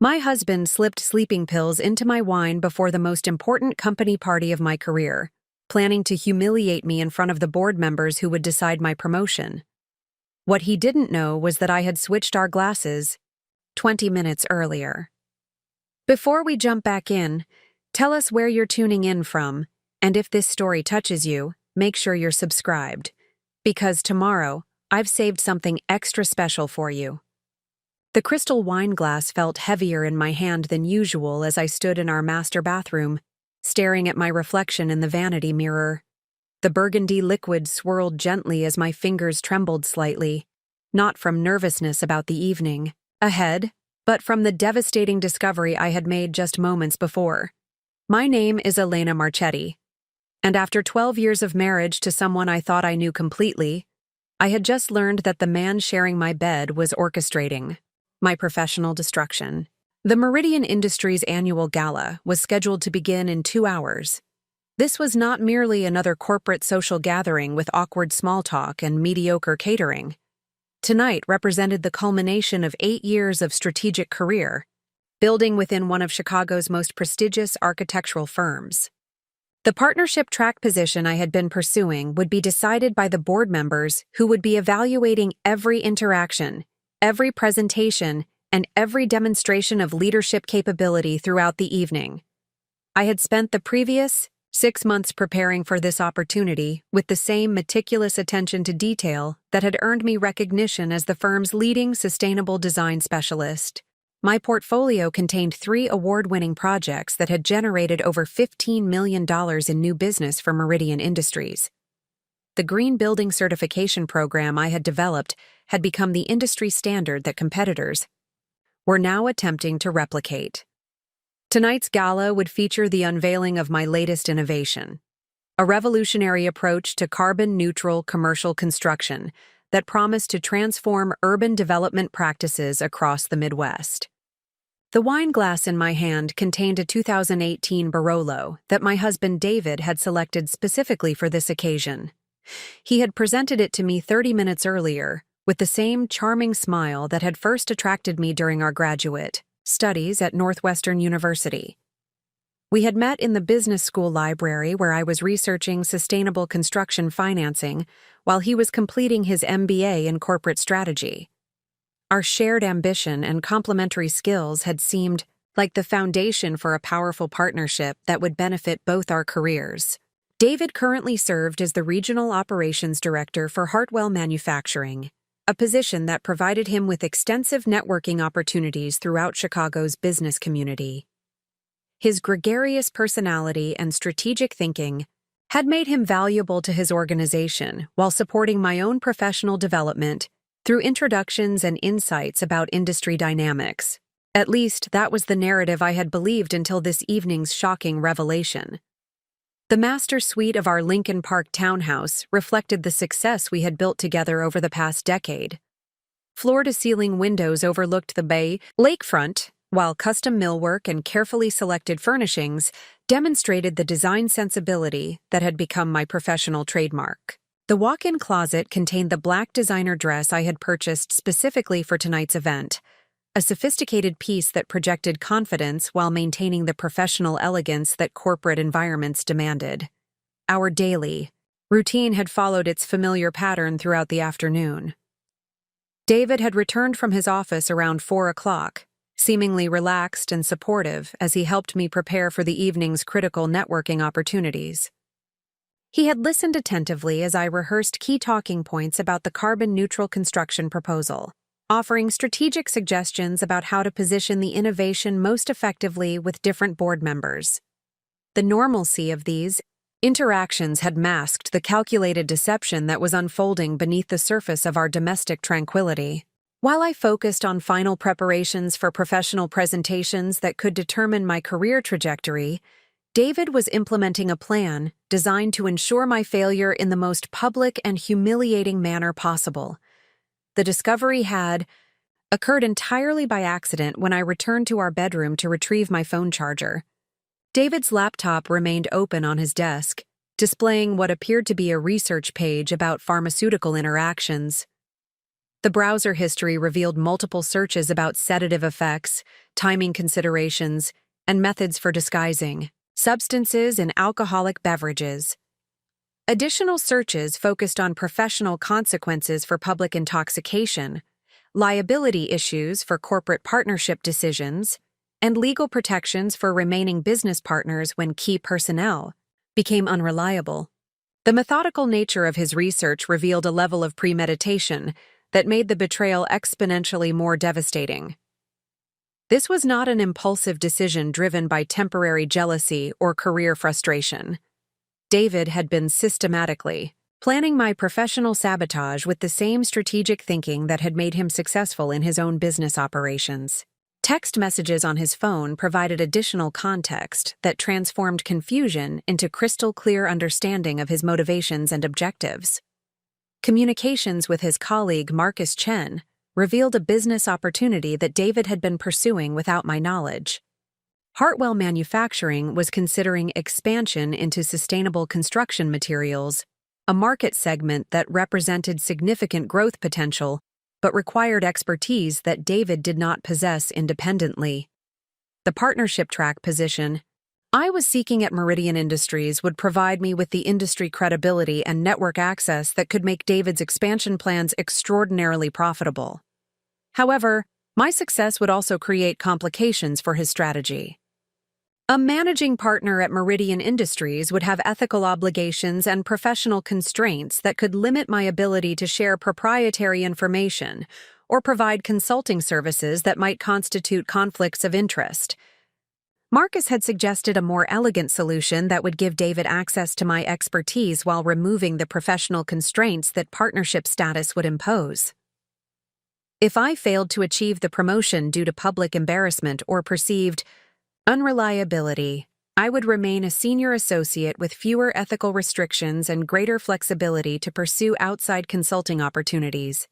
My husband slipped sleeping pills into my wine before the most important company party of my career, planning to humiliate me in front of the board members who would decide my promotion. What he didn't know was that I had switched our glasses 20 minutes earlier. Before we jump back in, tell us where you're tuning in from, and if this story touches you, make sure you're subscribed, because tomorrow, I've saved something extra special for you. The crystal wine glass felt heavier in my hand than usual as I stood in our master bathroom, staring at my reflection in the vanity mirror. The burgundy liquid swirled gently as my fingers trembled slightly, not from nervousness about the evening ahead, but from the devastating discovery I had made just moments before. My name is Elena Marchetti, and after 12 years of marriage to someone I thought I knew completely, I had just learned that the man sharing my bed was orchestrating my professional destruction. The Meridian Industries annual gala was scheduled to begin in 2 hours. This was not merely another corporate social gathering with awkward small talk and mediocre catering. Tonight represented the culmination of 8 years of strategic career, building within one of Chicago's most prestigious architectural firms. The partnership track position I had been pursuing would be decided by the board members who would be evaluating every interaction, every presentation, and every demonstration of leadership capability throughout the evening. I had spent the previous 6 months preparing for this opportunity with the same meticulous attention to detail that had earned me recognition as the firm's leading sustainable design specialist. My portfolio contained 3 award-winning projects that had generated over $15 million in new business for Meridian Industries. The Green Building Certification program I had developed had become the industry standard that competitors were now attempting to replicate. Tonight's gala would feature the unveiling of my latest innovation, a revolutionary approach to carbon-neutral commercial construction that promised to transform urban development practices across the Midwest. The wine glass in my hand contained a 2018 Barolo that my husband David had selected specifically for this occasion. He had presented it to me 30 minutes earlier, with the same charming smile that had first attracted me during our graduate studies at Northwestern University. We had met in the business school library where I was researching sustainable construction financing while he was completing his MBA in corporate strategy. Our shared ambition and complementary skills had seemed like the foundation for a powerful partnership that would benefit both our careers. David currently served as the Regional Operations Director for Hartwell Manufacturing, a position that provided him with extensive networking opportunities throughout Chicago's business community. His gregarious personality and strategic thinking had made him valuable to his organization while supporting my own professional development through introductions and insights about industry dynamics. At least that was the narrative I had believed until this evening's shocking revelation. The master suite of our Lincoln Park townhouse reflected the success we had built together over the past decade. Floor-to-ceiling windows overlooked the bay lakefront, while custom millwork and carefully selected furnishings demonstrated the design sensibility that had become my professional trademark. The walk-in closet contained the black designer dress I had purchased specifically for tonight's event, a sophisticated piece that projected confidence while maintaining the professional elegance that corporate environments demanded. Our daily routine had followed its familiar pattern throughout the afternoon. David had returned from his office around 4 o'clock, seemingly relaxed and supportive as he helped me prepare for the evening's critical networking opportunities. He had listened attentively as I rehearsed key talking points about the carbon-neutral construction proposal, offering strategic suggestions about how to position the innovation most effectively with different board members. The normalcy of these interactions had masked the calculated deception that was unfolding beneath the surface of our domestic tranquility. While I focused on final preparations for professional presentations that could determine my career trajectory, David was implementing a plan designed to ensure my failure in the most public and humiliating manner possible. The discovery had occurred entirely by accident when I returned to our bedroom to retrieve my phone charger. David's laptop remained open on his desk, displaying what appeared to be a research page about pharmaceutical interactions. The browser history revealed multiple searches about sedative effects, timing considerations, and methods for disguising substances in alcoholic beverages. Additional searches focused on professional consequences for public intoxication, liability issues for corporate partnership decisions, and legal protections for remaining business partners when key personnel became unreliable. The methodical nature of his research revealed a level of premeditation that made the betrayal exponentially more devastating. This was not an impulsive decision driven by temporary jealousy or career frustration. David had been systematically planning my professional sabotage with the same strategic thinking that had made him successful in his own business operations. Text messages on his phone provided additional context that transformed confusion into crystal clear understanding of his motivations and objectives. Communications with his colleague Marcus Chen revealed a business opportunity that David had been pursuing without my knowledge. Hartwell Manufacturing was considering expansion into sustainable construction materials, a market segment that represented significant growth potential but required expertise that David did not possess independently. The partnership track position I was seeking at Meridian Industries would provide me with the industry credibility and network access that could make David's expansion plans extraordinarily profitable. However, my success would also create complications for his strategy. A managing partner at Meridian Industries would have ethical obligations and professional constraints that could limit my ability to share proprietary information or provide consulting services that might constitute conflicts of interest. Marcus had suggested a more elegant solution that would give David access to my expertise while removing the professional constraints that partnership status would impose. If I failed to achieve the promotion due to public embarrassment or perceived unreliability, I would remain a senior associate with fewer ethical restrictions and greater flexibility to pursue outside consulting opportunities.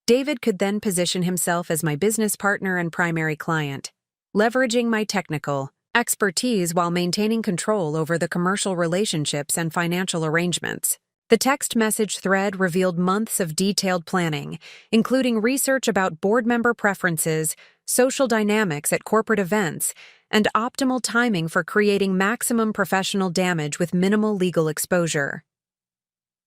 David could then position himself as my business partner and primary client, leveraging my technical expertise while maintaining control over the commercial relationships and financial arrangements. The text message thread revealed months of detailed planning, including research about board member preferences, social dynamics at corporate events, and optimal timing for creating maximum professional damage with minimal legal exposure.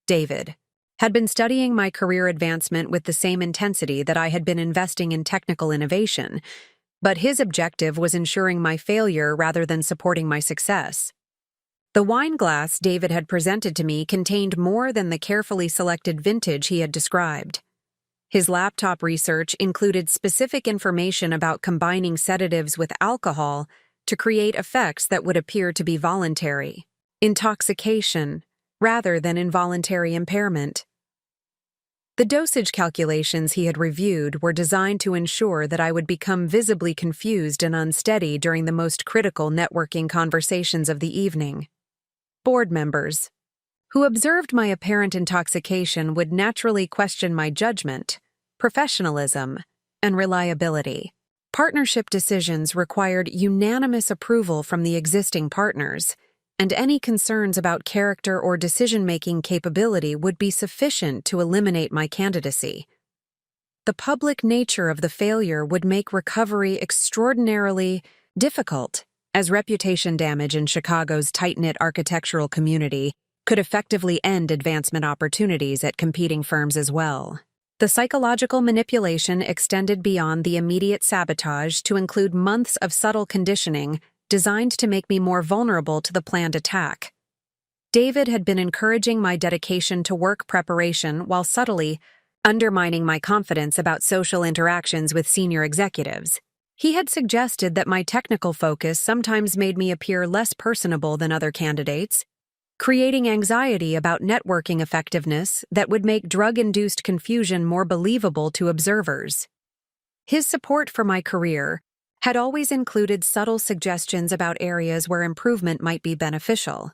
David had been studying my career advancement with the same intensity that I had been investing in technical innovation, but his objective was ensuring my failure rather than supporting my success. The wine glass David had presented to me contained more than the carefully selected vintage he had described. His laptop research included specific information about combining sedatives with alcohol to create effects that would appear to be voluntary intoxication rather than involuntary impairment. The dosage calculations he had reviewed were designed to ensure that I would become visibly confused and unsteady during the most critical networking conversations of the evening. Board members who observed my apparent intoxication would naturally question my judgment, professionalism, and reliability. Partnership decisions required unanimous approval from the existing partners, and any concerns about character or decision-making capability would be sufficient to eliminate my candidacy. The public nature of the failure would make recovery extraordinarily difficult, as reputation damage in Chicago's tight-knit architectural community could effectively end advancement opportunities at competing firms as well. The psychological manipulation extended beyond the immediate sabotage to include months of subtle conditioning designed to make me more vulnerable to the planned attack. David had been encouraging my dedication to work preparation while subtly undermining my confidence about social interactions with senior executives. He had suggested that my technical focus sometimes made me appear less personable than other candidates, creating anxiety about networking effectiveness that would make drug-induced confusion more believable to observers. His support for my career had always included subtle suggestions about areas where improvement might be beneficial.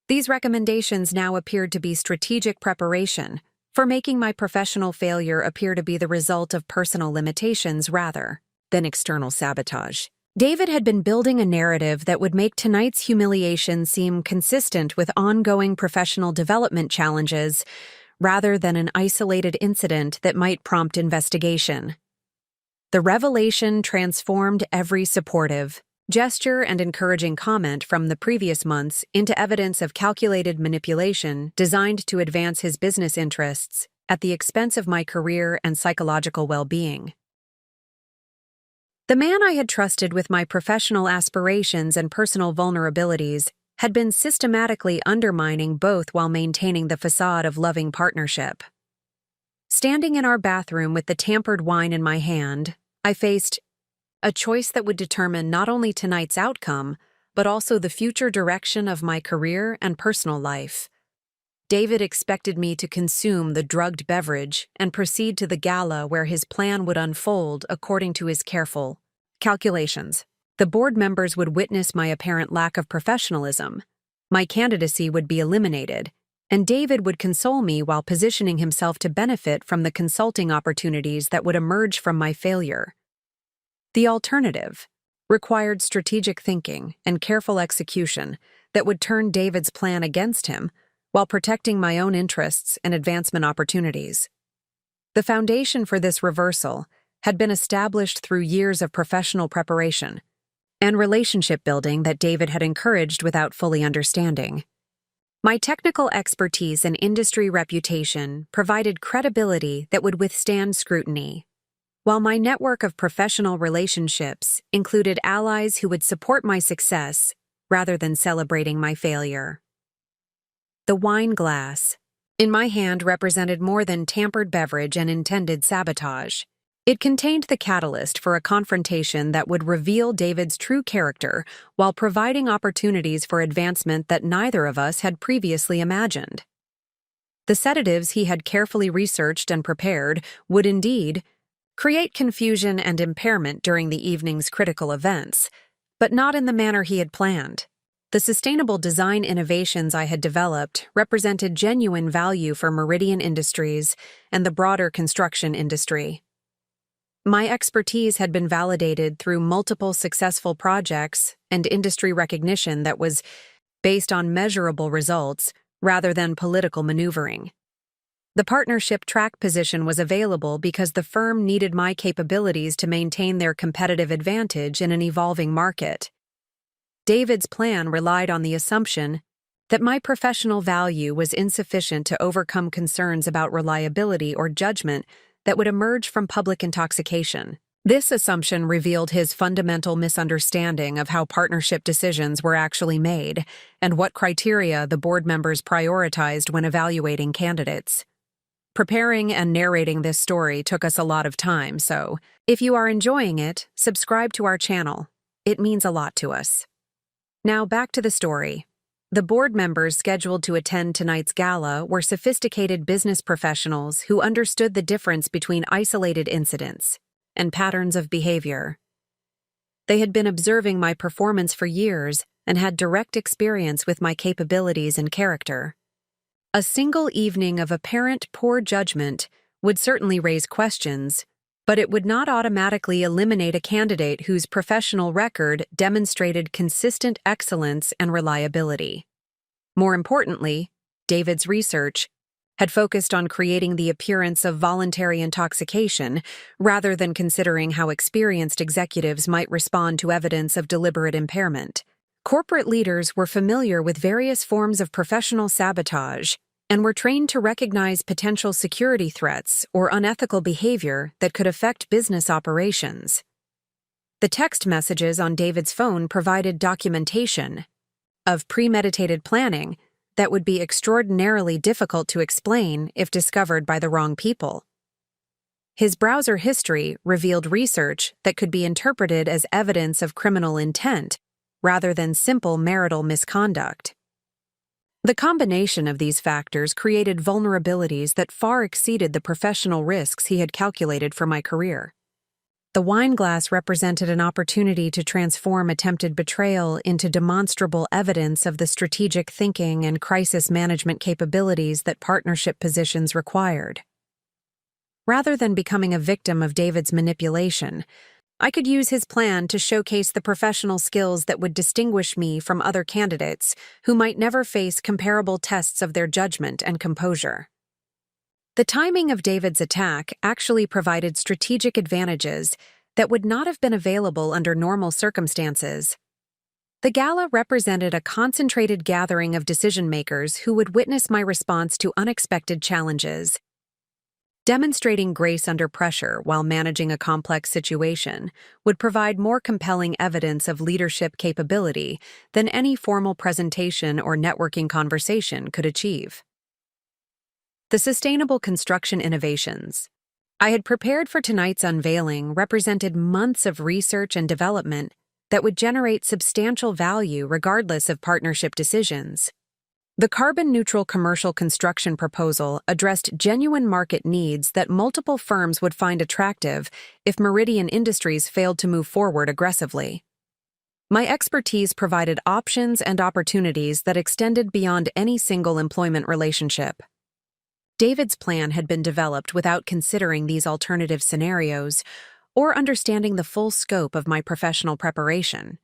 These recommendations now appeared to be strategic preparation for making my professional failure appear to be the result of personal limitations rather than external sabotage. David had been building a narrative that would make tonight's humiliation seem consistent with ongoing professional development challenges rather than an isolated incident that might prompt investigation. The revelation transformed every supportive gesture and encouraging comment from the previous months into evidence of calculated manipulation designed to advance his business interests at the expense of my career and psychological well-being. The man I had trusted with my professional aspirations and personal vulnerabilities had been systematically undermining both while maintaining the facade of loving partnership. Standing in our bathroom with the tampered wine in my hand, I faced a choice that would determine not only tonight's outcome, but also the future direction of my career and personal life. David expected me to consume the drugged beverage and proceed to the gala where his plan would unfold according to his careful calculations. The board members would witness my apparent lack of professionalism. My candidacy would be eliminated, and David would console me while positioning himself to benefit from the consulting opportunities that would emerge from my failure. The alternative required strategic thinking and careful execution that would turn David's plan against him while protecting my own interests and advancement opportunities. The foundation for this reversal had been established through years of professional preparation and relationship building that David had encouraged without fully understanding. My technical expertise and industry reputation provided credibility that would withstand scrutiny, while my network of professional relationships included allies who would support my success rather than celebrating my failure. The wine glass in my hand represented more than tampered beverage and intended sabotage. It contained the catalyst for a confrontation that would reveal David's true character while providing opportunities for advancement that neither of us had previously imagined. The sedatives he had carefully researched and prepared would indeed create confusion and impairment during the evening's critical events, but not in the manner he had planned. The sustainable design innovations I had developed represented genuine value for Meridian Industries and the broader construction industry. My expertise had been validated through multiple successful projects and industry recognition that was based on measurable results rather than political maneuvering. The partnership track position was available because the firm needed my capabilities to maintain their competitive advantage in an evolving market. David's plan relied on the assumption that my professional value was insufficient to overcome concerns about reliability or judgment that would emerge from public intoxication. This assumption revealed his fundamental misunderstanding of how partnership decisions were actually made and what criteria the board members prioritized when evaluating candidates. Preparing and narrating this story took us a lot of time, so if you are enjoying it, subscribe to our channel. It means a lot to us. Now back to the story. The board members scheduled to attend tonight's gala were sophisticated business professionals who understood the difference between isolated incidents and patterns of behavior. They had been observing my performance for years and had direct experience with my capabilities and character. A single evening of apparent poor judgment would certainly raise questions, but it would not automatically eliminate a candidate whose professional record demonstrated consistent excellence and reliability. More importantly, David's research had focused on creating the appearance of voluntary intoxication rather than considering how experienced executives might respond to evidence of deliberate impairment. Corporate leaders were familiar with various forms of professional sabotage and were trained to recognize potential security threats or unethical behavior that could affect business operations. The text messages on David's phone provided documentation of premeditated planning that would be extraordinarily difficult to explain if discovered by the wrong people. His browser history revealed research that could be interpreted as evidence of criminal intent rather than simple marital misconduct. The combination of these factors created vulnerabilities that far exceeded the professional risks he had calculated for my career. The wine glass represented an opportunity to transform attempted betrayal into demonstrable evidence of the strategic thinking and crisis management capabilities that partnership positions required. Rather than becoming a victim of David's manipulation, I could use his plan to showcase the professional skills that would distinguish me from other candidates who might never face comparable tests of their judgment and composure. The timing of David's attack actually provided strategic advantages that would not have been available under normal circumstances. The gala represented a concentrated gathering of decision-makers who would witness my response to unexpected challenges. Demonstrating grace under pressure while managing a complex situation would provide more compelling evidence of leadership capability than any formal presentation or networking conversation could achieve. The sustainable construction innovations I had prepared for tonight's unveiling represented months of research and development that would generate substantial value regardless of partnership decisions. The carbon-neutral commercial construction proposal addressed genuine market needs that multiple firms would find attractive if Meridian Industries failed to move forward aggressively. My expertise provided options and opportunities that extended beyond any single employment relationship. David's plan had been developed without considering these alternative scenarios or understanding the full scope of my professional preparation.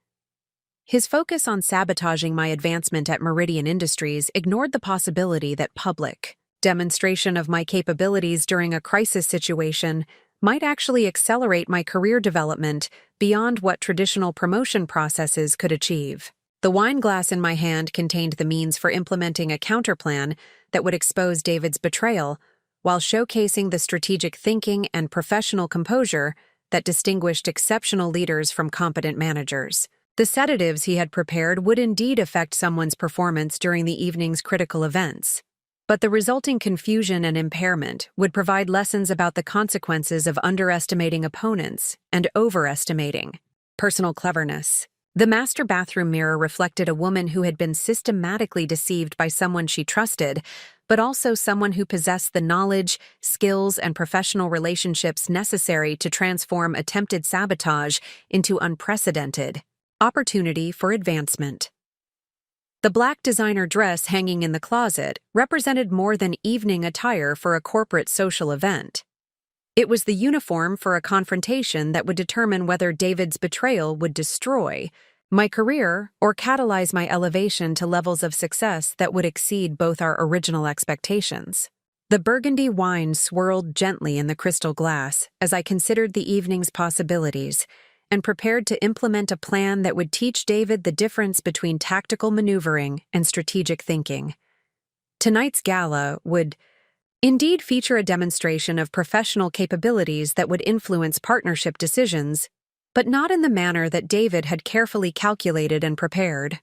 His focus on sabotaging my advancement at Meridian Industries ignored the possibility that public demonstration of my capabilities during a crisis situation might actually accelerate my career development beyond what traditional promotion processes could achieve. The wine glass in my hand contained the means for implementing a counterplan that would expose David's betrayal while showcasing the strategic thinking and professional composure that distinguished exceptional leaders from competent managers. The sedatives he had prepared would indeed affect someone's performance during the evening's critical events, but the resulting confusion and impairment would provide lessons about the consequences of underestimating opponents and overestimating personal cleverness. The master bathroom mirror reflected a woman who had been systematically deceived by someone she trusted, but also someone who possessed the knowledge, skills, and professional relationships necessary to transform attempted sabotage into unprecedented opportunity for advancement. The black designer dress hanging in the closet represented more than evening attire for a corporate social event. It was the uniform for a confrontation that would determine whether David's betrayal would destroy my career or catalyze my elevation to levels of success that would exceed both our original expectations. The burgundy wine swirled gently in the crystal glass as I considered the evening's possibilities and prepared to implement a plan that would teach David the difference between tactical maneuvering and strategic thinking. Tonight's gala would indeed feature a demonstration of professional capabilities that would influence partnership decisions, but not in the manner that David had carefully calculated and prepared.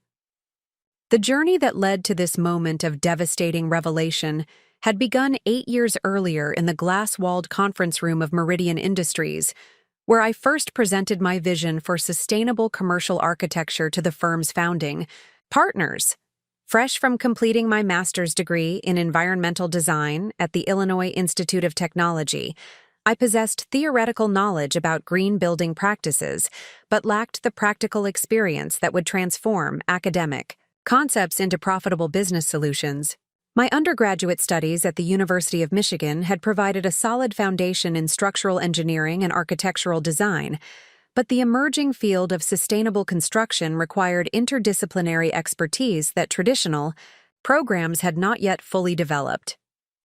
The journey that led to this moment of devastating revelation had begun 8 years earlier in the glass-walled conference room of Meridian Industries, where I first presented my vision for sustainable commercial architecture to the firm's founding partners. Fresh from completing my master's degree in environmental design at the Illinois Institute of Technology, I possessed theoretical knowledge about green building practices, but lacked the practical experience that would transform academic concepts into profitable business solutions. My undergraduate studies at the University of Michigan had provided a solid foundation in structural engineering and architectural design, but the emerging field of sustainable construction required interdisciplinary expertise that traditional programs had not yet fully developed.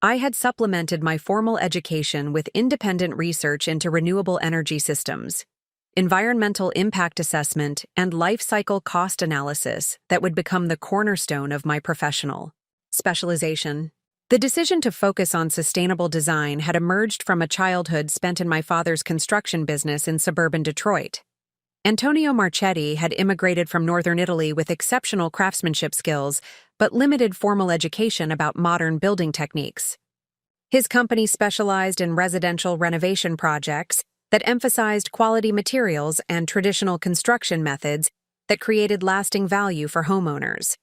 I had supplemented my formal education with independent research into renewable energy systems, environmental impact assessment, and life cycle cost analysis that would become the cornerstone of my professional specialization. The decision to focus on sustainable design had emerged from a childhood spent in my father's construction business in suburban Detroit. Antonio Marchetti had immigrated from northern Italy with exceptional craftsmanship skills, but limited formal education about modern building techniques. His company specialized in residential renovation projects that emphasized quality materials and traditional construction methods that created lasting value for homeowners.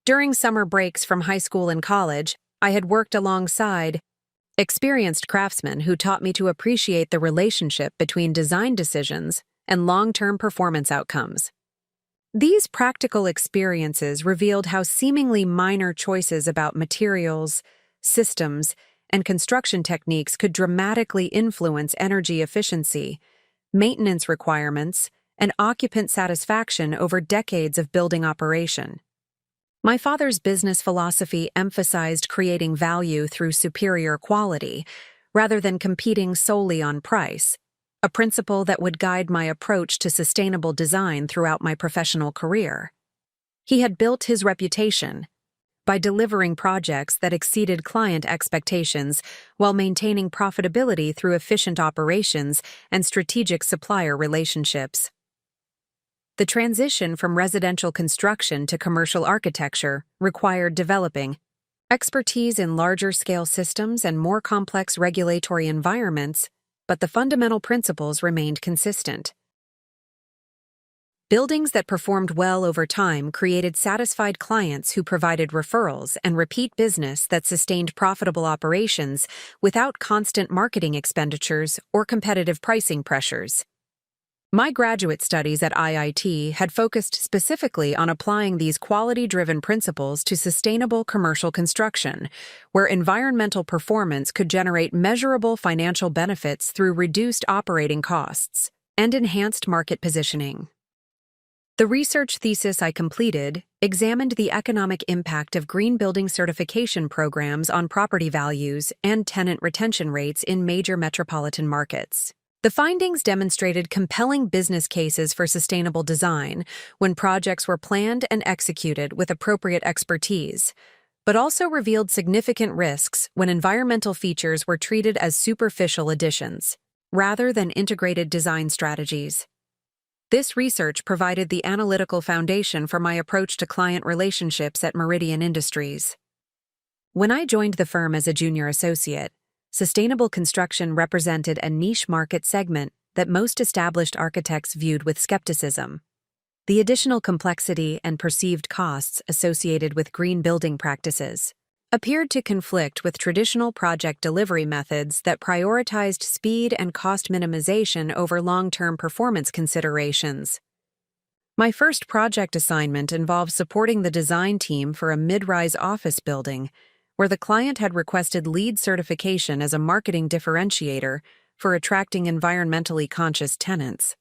During summer breaks from high school and college, I had worked alongside experienced craftsmen who taught me to appreciate the relationship between design decisions and long-term performance outcomes. These practical experiences revealed how seemingly minor choices about materials, systems, and construction techniques could dramatically influence energy efficiency, maintenance requirements, and occupant satisfaction over decades of building operation. My father's business philosophy emphasized creating value through superior quality, rather than competing solely on price. a principle that would guide my approach to sustainable design throughout my professional career. He had built his reputation by delivering projects that exceeded client expectations while maintaining profitability through efficient operations and strategic supplier relationships. The transition from residential construction to commercial architecture required developing expertise in larger-scale systems and more complex regulatory environments, but the fundamental principles remained consistent. Buildings that performed well over time created satisfied clients who provided referrals and repeat business that sustained profitable operations without constant marketing expenditures or competitive pricing pressures. My graduate studies at IIT had focused specifically on applying these quality-driven principles to sustainable commercial construction, where environmental performance could generate measurable financial benefits through reduced operating costs and enhanced market positioning. The research thesis I completed examined the economic impact of green building certification programs on property values and tenant retention rates in major metropolitan markets. The findings demonstrated compelling business cases for sustainable design when projects were planned and executed with appropriate expertise, but also revealed significant risks when environmental features were treated as superficial additions, rather than integrated design strategies. This research provided the analytical foundation for my approach to client relationships at Meridian Industries. When I joined the firm as a junior associate, sustainable construction represented a niche market segment that most established architects viewed with skepticism. The additional complexity and perceived costs associated with green building practices appeared to conflict with traditional project delivery methods that prioritized speed and cost minimization over long-term performance considerations. My first project assignment involved supporting the design team for a mid-rise office building, where the client had requested LEED certification as a marketing differentiator for attracting environmentally conscious tenants.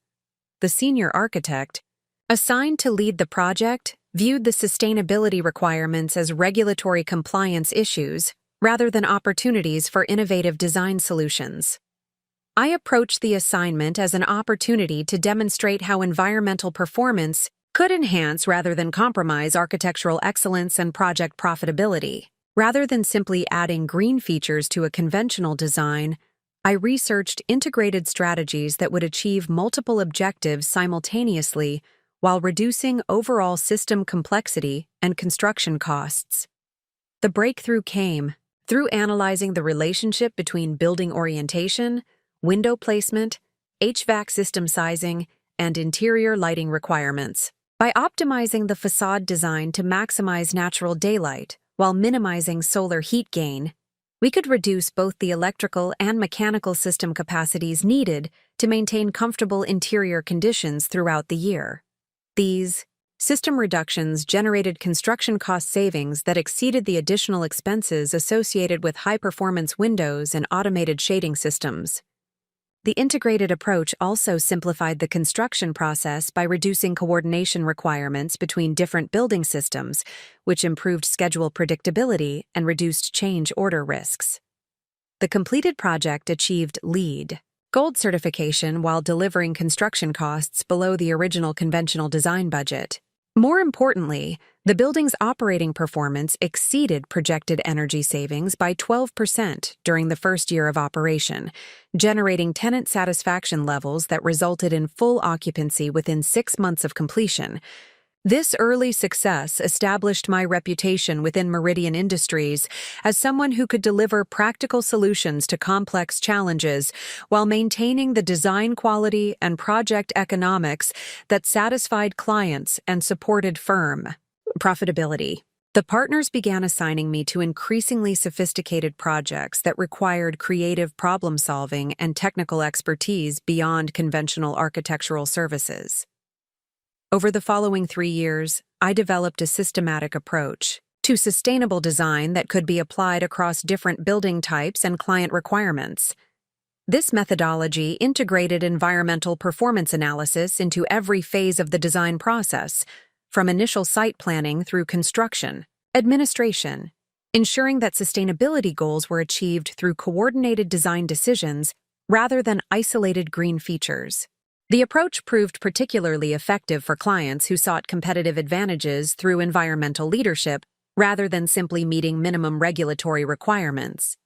The senior architect, assigned to lead the project, viewed the sustainability requirements as regulatory compliance issues rather than opportunities for innovative design solutions. I approached the assignment as an opportunity to demonstrate how environmental performance could enhance rather than compromise architectural excellence and project profitability. Rather than simply adding green features to a conventional design, I researched integrated strategies that would achieve multiple objectives simultaneously while reducing overall system complexity and construction costs. The breakthrough came through analyzing the relationship between building orientation, window placement, HVAC system sizing, and interior lighting requirements. By optimizing the facade design to maximize natural daylight while minimizing solar heat gain, we could reduce both the electrical and mechanical system capacities needed to maintain comfortable interior conditions throughout the year. These system reductions generated construction cost savings that exceeded the additional expenses associated with high-performance windows and automated shading systems. The integrated approach also simplified the construction process by reducing coordination requirements between different building systems, which improved schedule predictability and reduced change order risks. The completed project achieved LEED Gold certification while delivering construction costs below the original conventional design budget. More importantly, the building's operating performance exceeded projected energy savings by 12% during the first year of operation, generating tenant satisfaction levels that resulted in full occupancy within 6 months of completion. This early success established my reputation within Meridian Industries as someone who could deliver practical solutions to complex challenges while maintaining the design quality and project economics that satisfied clients and supported firm profitability. The partners began assigning me to increasingly sophisticated projects that required creative problem-solving and technical expertise beyond conventional architectural services. Over the following 3 years, I developed a systematic approach to sustainable design that could be applied across different building types and client requirements. This methodology integrated environmental performance analysis into every phase of the design process, from initial site planning through construction, administration, ensuring that sustainability goals were achieved through coordinated design decisions rather than isolated green features. The approach proved particularly effective for clients who sought competitive advantages through environmental leadership rather than simply meeting minimum regulatory requirements.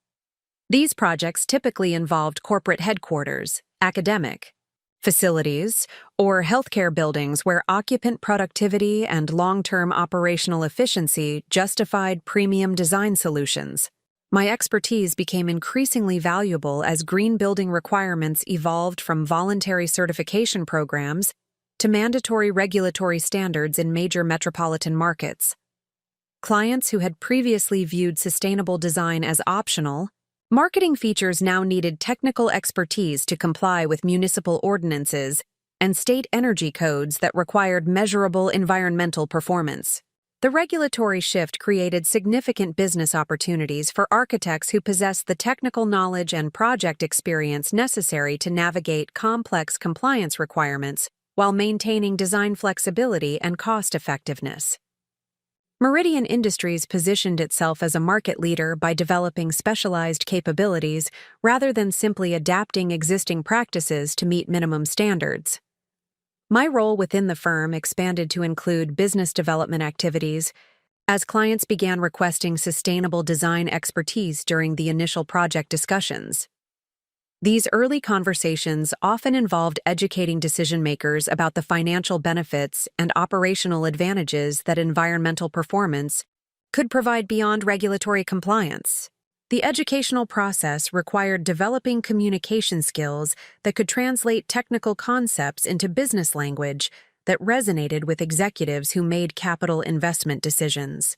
These projects typically involved corporate headquarters, academic facilities, or healthcare buildings where occupant productivity and long-term operational efficiency justified premium design solutions. My expertise became increasingly valuable as green building requirements evolved from voluntary certification programs to mandatory regulatory standards in major metropolitan markets. Clients who had previously viewed sustainable design as optional, marketing features now needed technical expertise to comply with municipal ordinances and state energy codes that required measurable environmental performance. The regulatory shift created significant business opportunities for architects who possess the technical knowledge and project experience necessary to navigate complex compliance requirements while maintaining design flexibility and cost-effectiveness. Meridian Industries positioned itself as a market leader by developing specialized capabilities rather than simply adapting existing practices to meet minimum standards. My role within the firm expanded to include business development activities as clients began requesting sustainable design expertise during the initial project discussions. These early conversations often involved educating decision-makers about the financial benefits and operational advantages that environmental performance could provide beyond regulatory compliance. The educational process required developing communication skills that could translate technical concepts into business language that resonated with executives who made capital investment decisions.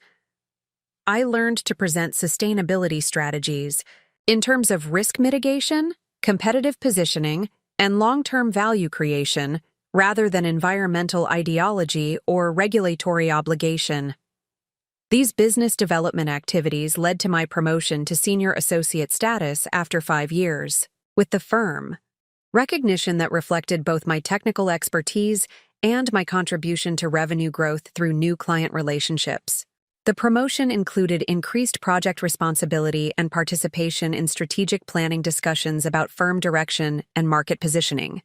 I learned to present sustainability strategies in terms of risk mitigation, competitive positioning, and long-term value creation, rather than environmental ideology or regulatory obligation. These business development activities led to my promotion to senior associate status after 5 years with the firm, recognition that reflected both my technical expertise and my contribution to revenue growth through new client relationships. The promotion included increased project responsibility and participation in strategic planning discussions about firm direction and market positioning.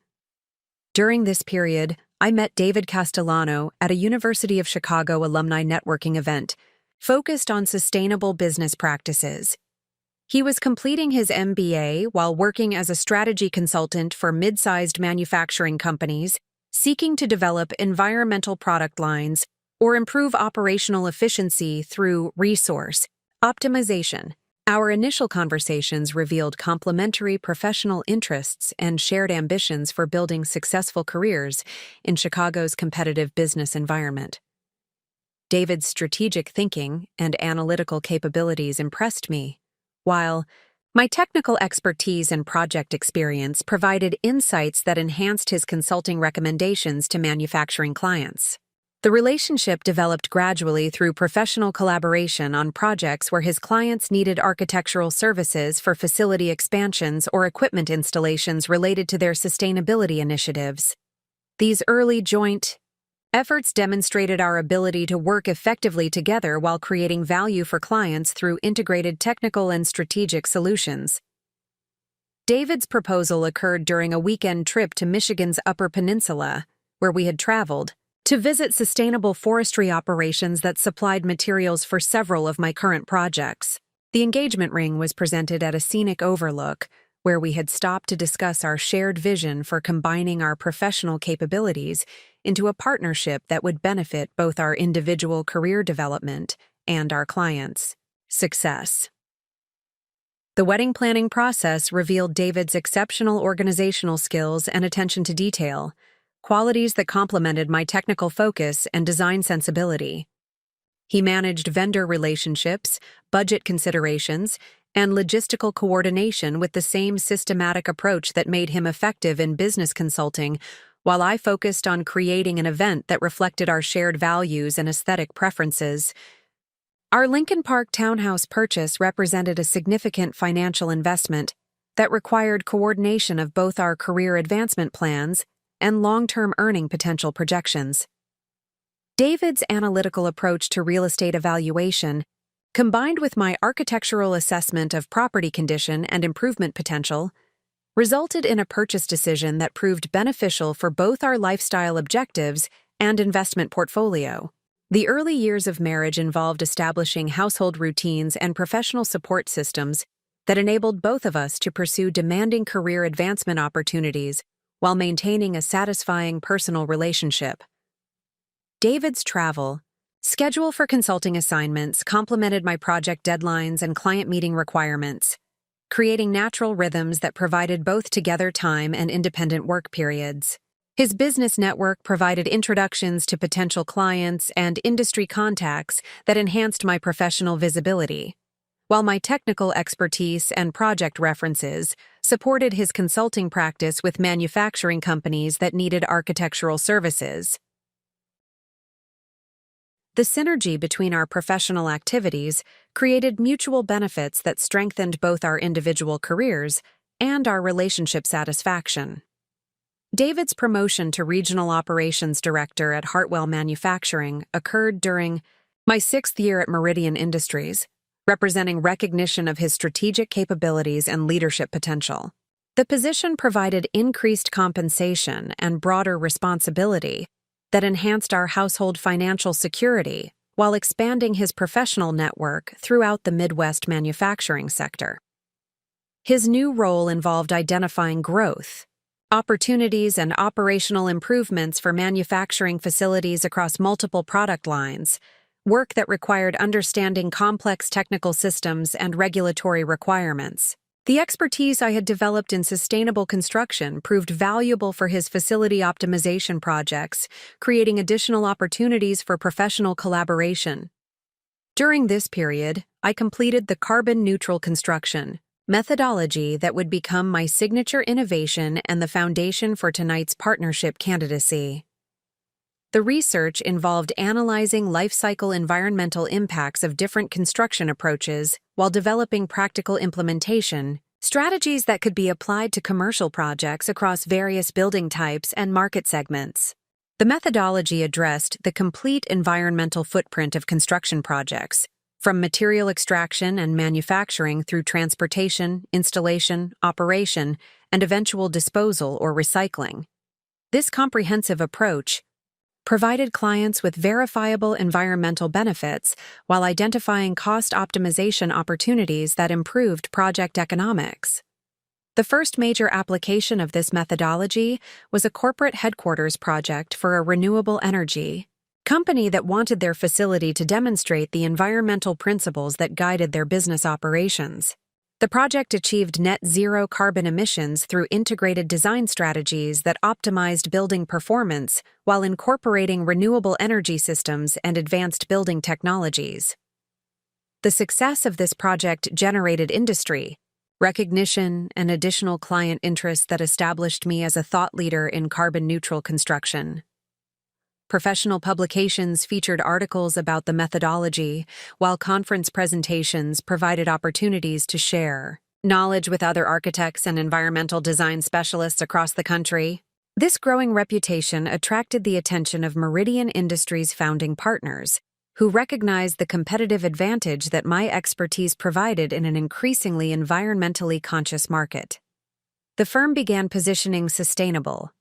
During this period, I met David Castellano at a University of Chicago alumni networking event focused on sustainable business practices. He was completing his MBA while working as a strategy consultant for mid-sized manufacturing companies, seeking to develop environmental product lines or improve operational efficiency through resource optimization. Our initial conversations revealed complementary professional interests and shared ambitions for building successful careers in Chicago's competitive business environment. David's strategic thinking and analytical capabilities impressed me, while my technical expertise and project experience provided insights that enhanced his consulting recommendations to manufacturing clients. The relationship developed gradually through professional collaboration on projects where his clients needed architectural services for facility expansions or equipment installations related to their sustainability initiatives. These early joint efforts demonstrated our ability to work effectively together while creating value for clients through integrated technical and strategic solutions. David's proposal occurred during a weekend trip to Michigan's Upper Peninsula, where we had traveled to visit sustainable forestry operations that supplied materials for several of my current projects. The engagement ring was presented at a scenic overlook, where we had stopped to discuss our shared vision for combining our professional capabilities into a partnership that would benefit both our individual career development and our clients' success. The wedding planning process revealed David's exceptional organizational skills and attention to detail, qualities that complemented my technical focus and design sensibility. He managed vendor relationships, budget considerations, and logistical coordination with the same systematic approach that made him effective in business consulting, while I focused on creating an event that reflected our shared values and aesthetic preferences. Our Lincoln Park townhouse purchase represented a significant financial investment that required coordination of both our career advancement plans and long-term earning potential projections. David's analytical approach to real estate evaluation, combined with my architectural assessment of property condition and improvement potential, resulted in a purchase decision that proved beneficial for both our lifestyle objectives and investment portfolio. The early years of marriage involved establishing household routines and professional support systems that enabled both of us to pursue demanding career advancement opportunities while maintaining a satisfying personal relationship. David's travel schedule for consulting assignments complemented my project deadlines and client meeting requirements, creating natural rhythms that provided both together time and independent work periods. His business network provided introductions to potential clients and industry contacts that enhanced my professional visibility, while my technical expertise and project references supported his consulting practice with manufacturing companies that needed architectural services. The synergy between our professional activities created mutual benefits that strengthened both our individual careers and our relationship satisfaction. David's promotion to Regional Operations Director at Hartwell Manufacturing occurred during my 6th year at Meridian Industries, representing recognition of his strategic capabilities and leadership potential. The position provided increased compensation and broader responsibility that enhanced our household financial security while expanding his professional network throughout the Midwest manufacturing sector. His new role involved identifying growth, opportunities, and operational improvements for manufacturing facilities across multiple product lines, work that required understanding complex technical systems and regulatory requirements. The expertise I had developed in sustainable construction proved valuable for his facility optimization projects, creating additional opportunities for professional collaboration. During this period, I completed the carbon-neutral construction methodology that would become my signature innovation and the foundation for tonight's partnership candidacy. The research involved analyzing life cycle environmental impacts of different construction approaches while developing practical implementation strategies that could be applied to commercial projects across various building types and market segments. The methodology addressed the complete environmental footprint of construction projects, from material extraction and manufacturing through transportation, installation, operation, and eventual disposal or recycling. This comprehensive approach provided clients with verifiable environmental benefits while identifying cost optimization opportunities that improved project economics. The first major application of this methodology was a corporate headquarters project for a renewable energy company that wanted their facility to demonstrate the environmental principles that guided their business operations. The project achieved net zero carbon emissions through integrated design strategies that optimized building performance while incorporating renewable energy systems and advanced building technologies. The success of this project generated industry recognition and additional client interest that established me as a thought leader in carbon-neutral construction. Professional publications featured articles about the methodology, while conference presentations provided opportunities to share knowledge with other architects and environmental design specialists across the country. This growing reputation attracted the attention of Meridian Industries' founding partners, who recognized the competitive advantage that my expertise provided in an increasingly environmentally conscious market. The firm began positioning sustainable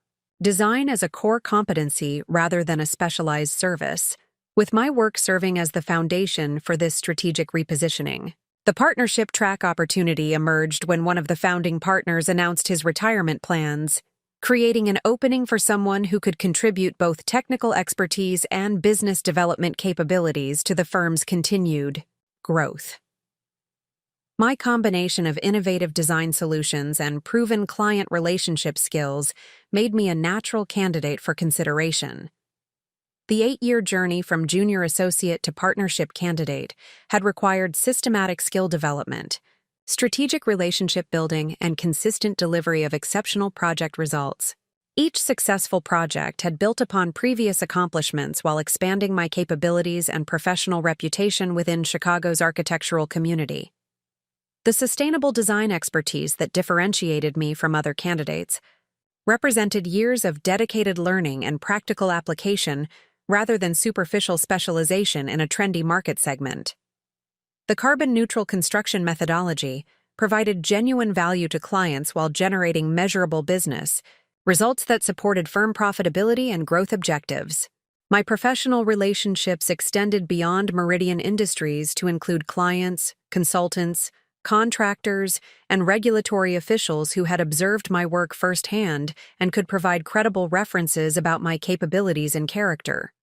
design as a core competency rather than a specialized service, with my work serving as the foundation for this strategic repositioning. The partnership track opportunity emerged when one of the founding partners announced his retirement plans, creating an opening for someone who could contribute both technical expertise and business development capabilities to the firm's continued growth. My combination of innovative design solutions and proven client relationship skills made me a natural candidate for consideration. The 8-year journey from junior associate to partnership candidate had required systematic skill development, strategic relationship building, and consistent delivery of exceptional project results. Each successful project had built upon previous accomplishments while expanding my capabilities and professional reputation within Chicago's architectural community. The sustainable design expertise that differentiated me from other candidates represented years of dedicated learning and practical application rather than superficial specialization in a trendy market segment. The carbon-neutral construction methodology provided genuine value to clients while generating measurable business, results that supported firm profitability and growth objectives. My professional relationships extended beyond Meridian Industries to include clients, consultants, contractors, and regulatory officials who had observed my work firsthand and could provide credible references about my capabilities and character.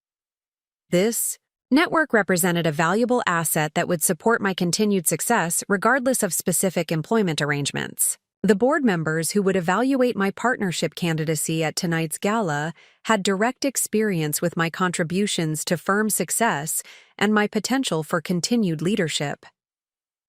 This network represented a valuable asset that would support my continued success regardless of specific employment arrangements. The board members who would evaluate my partnership candidacy at tonight's gala had direct experience with my contributions to firm success and my potential for continued leadership.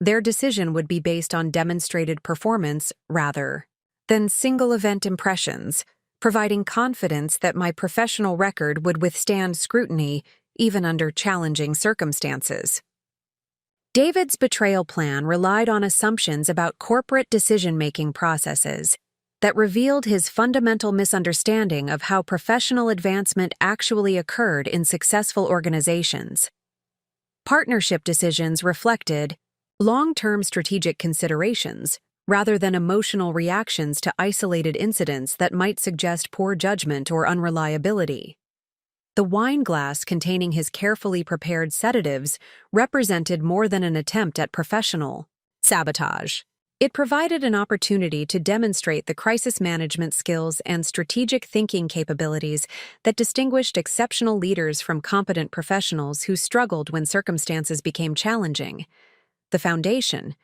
Their decision would be based on demonstrated performance rather than single-event impressions, providing confidence that my professional record would withstand scrutiny even under challenging circumstances. David's betrayal plan relied on assumptions about corporate decision-making processes that revealed his fundamental misunderstanding of how professional advancement actually occurred in successful organizations. Partnership decisions reflected long-term strategic considerations rather than emotional reactions to isolated incidents that might suggest poor judgment or unreliability. The wine glass containing his carefully prepared sedatives represented more than an attempt at professional sabotage. It provided an opportunity to demonstrate the crisis management skills and strategic thinking capabilities that distinguished exceptional leaders from competent professionals who struggled when circumstances became challenging. The foundation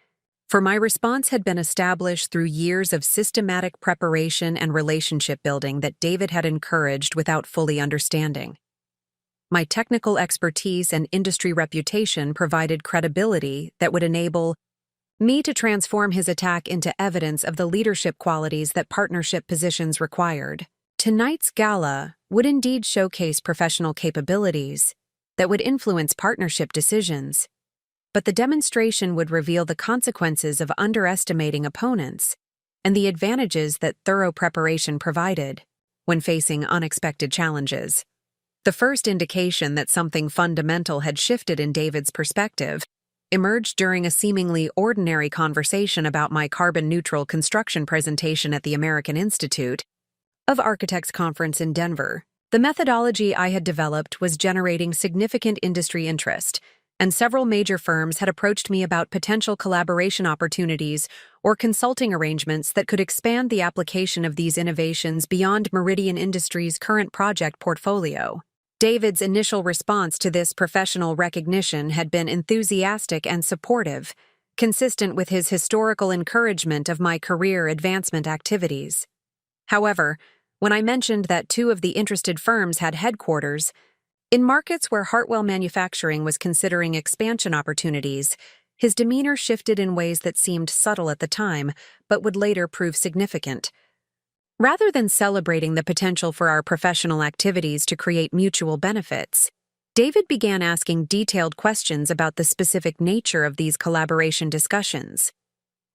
for my response had been established through years of systematic preparation and relationship building that David had encouraged without fully understanding. My technical expertise and industry reputation provided credibility that would enable me to transform his attack into evidence of the leadership qualities that partnership positions required. Tonight's gala would indeed showcase professional capabilities that would influence partnership decisions, but the demonstration would reveal the consequences of underestimating opponents and the advantages that thorough preparation provided when facing unexpected challenges. The first indication that something fundamental had shifted in David's perspective emerged during a seemingly ordinary conversation about my carbon-neutral construction presentation at the American Institute of Architects conference in Denver. The methodology I had developed was generating significant industry interest, and several major firms had approached me about potential collaboration opportunities or consulting arrangements that could expand the application of these innovations beyond Meridian Industries' current project portfolio. David's initial response to this professional recognition had been enthusiastic and supportive, consistent with his historical encouragement of my career advancement activities. However, when I mentioned that two of the interested firms had headquarters in markets where Hartwell Manufacturing was considering expansion opportunities, his demeanor shifted in ways that seemed subtle at the time, but would later prove significant. Rather than celebrating the potential for our professional activities to create mutual benefits, David began asking detailed questions about the specific nature of these collaboration discussions.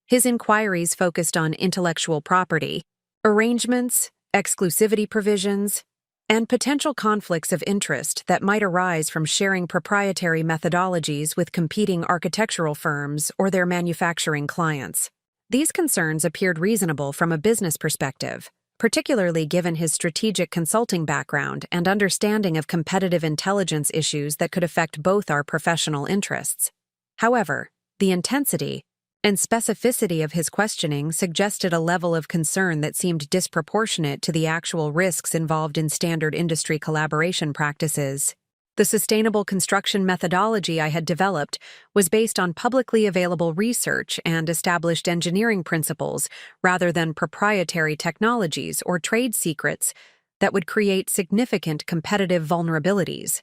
His inquiries focused on intellectual property, arrangements, exclusivity provisions, and potential conflicts of interest that might arise from sharing proprietary methodologies with competing architectural firms or their manufacturing clients. These concerns appeared reasonable from a business perspective, particularly given his strategic consulting background and understanding of competitive intelligence issues that could affect both our professional interests. However, the intensity and specificity of his questioning suggested a level of concern that seemed disproportionate to the actual risks involved in standard industry collaboration practices. The sustainable construction methodology I had developed was based on publicly available research and established engineering principles rather than proprietary technologies or trade secrets that would create significant competitive vulnerabilities.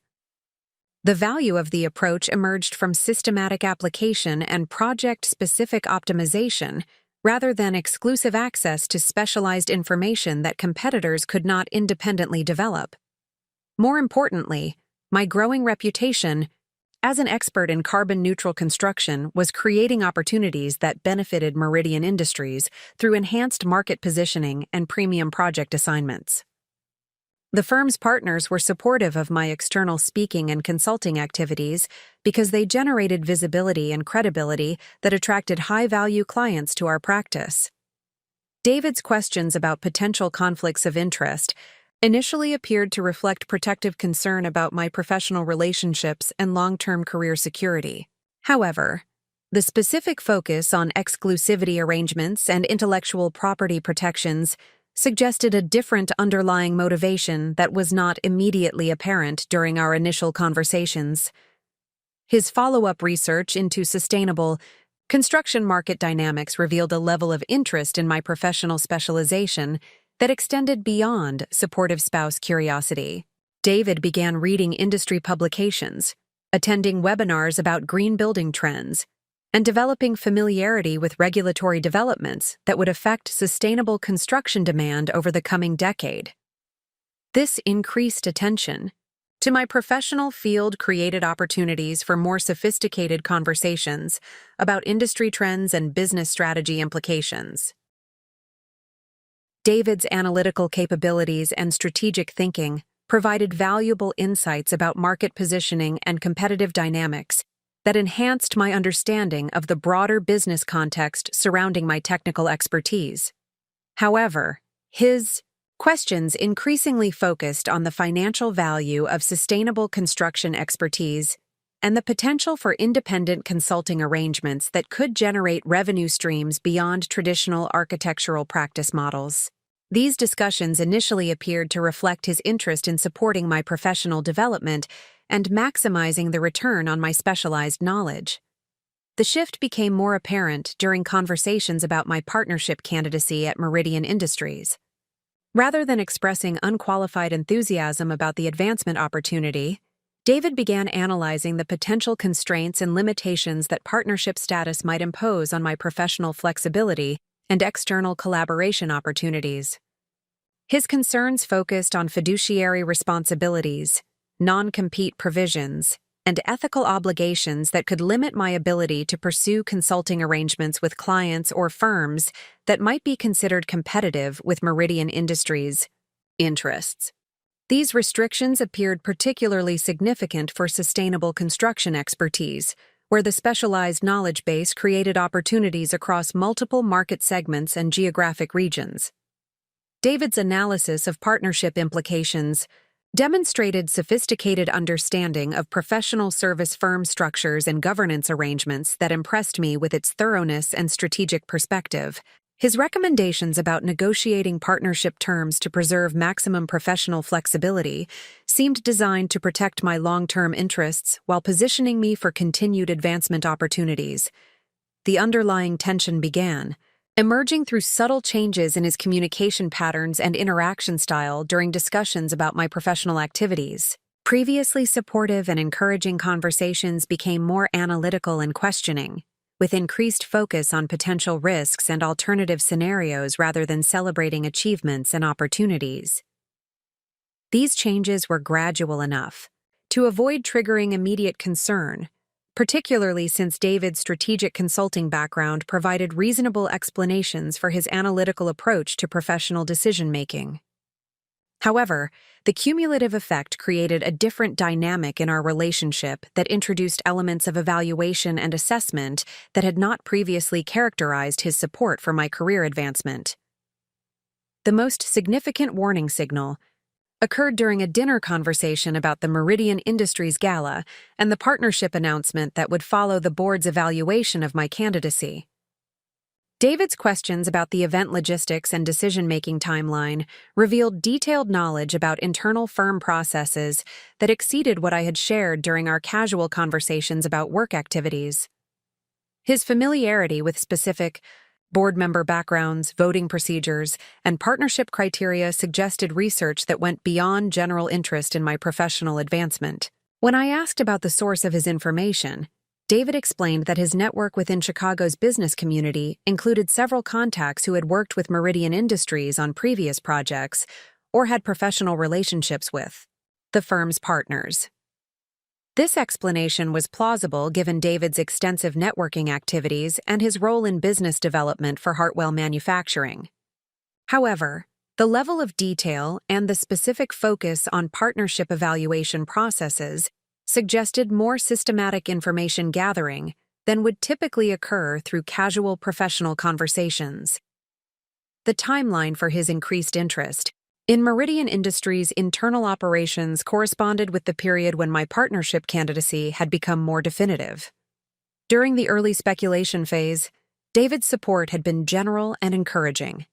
The value of the approach emerged from systematic application and project-specific optimization rather than exclusive access to specialized information that competitors could not independently develop. More importantly, my growing reputation as an expert in carbon-neutral construction was creating opportunities that benefited Meridian Industries through enhanced market positioning and premium project assignments. The firm's partners were supportive of my external speaking and consulting activities because they generated visibility and credibility that attracted high-value clients to our practice. David's questions about potential conflicts of interest initially appeared to reflect protective concern about my professional relationships and long-term career security. However, the specific focus on exclusivity arrangements and intellectual property protections suggested a different underlying motivation that was not immediately apparent during our initial conversations. His follow-up research into sustainable construction market dynamics revealed a level of interest in my professional specialization that extended beyond supportive spouse curiosity. David began reading industry publications, attending webinars about green building trends, and developing familiarity with regulatory developments that would affect sustainable construction demand over the coming decade. This increased attention to my professional field created opportunities for more sophisticated conversations about industry trends and business strategy implications. David's analytical capabilities and strategic thinking provided valuable insights about market positioning and competitive dynamics that enhanced my understanding of the broader business context surrounding my technical expertise. However, his questions increasingly focused on the financial value of sustainable construction expertise and the potential for independent consulting arrangements that could generate revenue streams beyond traditional architectural practice models. These discussions initially appeared to reflect his interest in supporting my professional development and maximizing the return on my specialized knowledge. The shift became more apparent during conversations about my partnership candidacy at Meridian Industries. Rather than expressing unqualified enthusiasm about the advancement opportunity, David began analyzing the potential constraints and limitations that partnership status might impose on my professional flexibility and external collaboration opportunities. His concerns focused on fiduciary responsibilities, non-compete provisions, and ethical obligations that could limit my ability to pursue consulting arrangements with clients or firms that might be considered competitive with Meridian Industries' interests. These restrictions appeared particularly significant for sustainable construction expertise, where the specialized knowledge base created opportunities across multiple market segments and geographic regions. David's analysis of partnership implications demonstrated sophisticated understanding of professional service firm structures and governance arrangements that impressed me with its thoroughness and strategic perspective. His recommendations about negotiating partnership terms to preserve maximum professional flexibility seemed designed to protect my long-term interests while positioning me for continued advancement opportunities. The underlying tension began, emerging through subtle changes in his communication patterns and interaction style during discussions about my professional activities. Previously supportive and encouraging conversations became more analytical and questioning, with increased focus on potential risks and alternative scenarios rather than celebrating achievements and opportunities. These changes were gradual enough to avoid triggering immediate concern, particularly since David's strategic consulting background provided reasonable explanations for his analytical approach to professional decision-making. However, the cumulative effect created a different dynamic in our relationship that introduced elements of evaluation and assessment that had not previously characterized his support for my career advancement. The most significant warning signal occurred during a dinner conversation about the Meridian Industries Gala and the partnership announcement that would follow the board's evaluation of my candidacy. David's questions about the event logistics and decision-making timeline revealed detailed knowledge about internal firm processes that exceeded what I had shared during our casual conversations about work activities. His familiarity with specific board member backgrounds, voting procedures, and partnership criteria suggested research that went beyond general interest in my professional advancement. When I asked about the source of his information, David explained that his network within Chicago's business community included several contacts who had worked with Meridian Industries on previous projects or had professional relationships with the firm's partners. This explanation was plausible given David's extensive networking activities and his role in business development for Hartwell Manufacturing. However, The level of detail and the specific focus on partnership evaluation processes suggested more systematic information gathering than would typically occur through casual professional conversations. The timeline for his increased interest in Meridian Industries' internal operations corresponded with the period when my partnership candidacy had become more definitive. During the early speculation phase, David's support had been general and encouraging.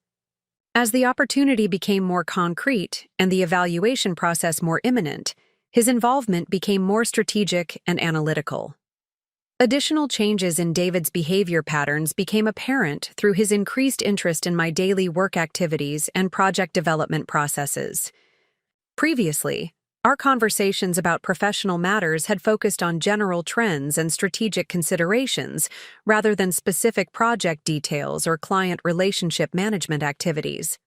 As the opportunity became more concrete and the evaluation process more imminent, his involvement became more strategic and analytical. Additional changes in David's behavior patterns became apparent through his increased interest in my daily work activities and project development processes. Previously, our conversations about professional matters had focused on general trends and strategic considerations rather than specific project details or client relationship management activities.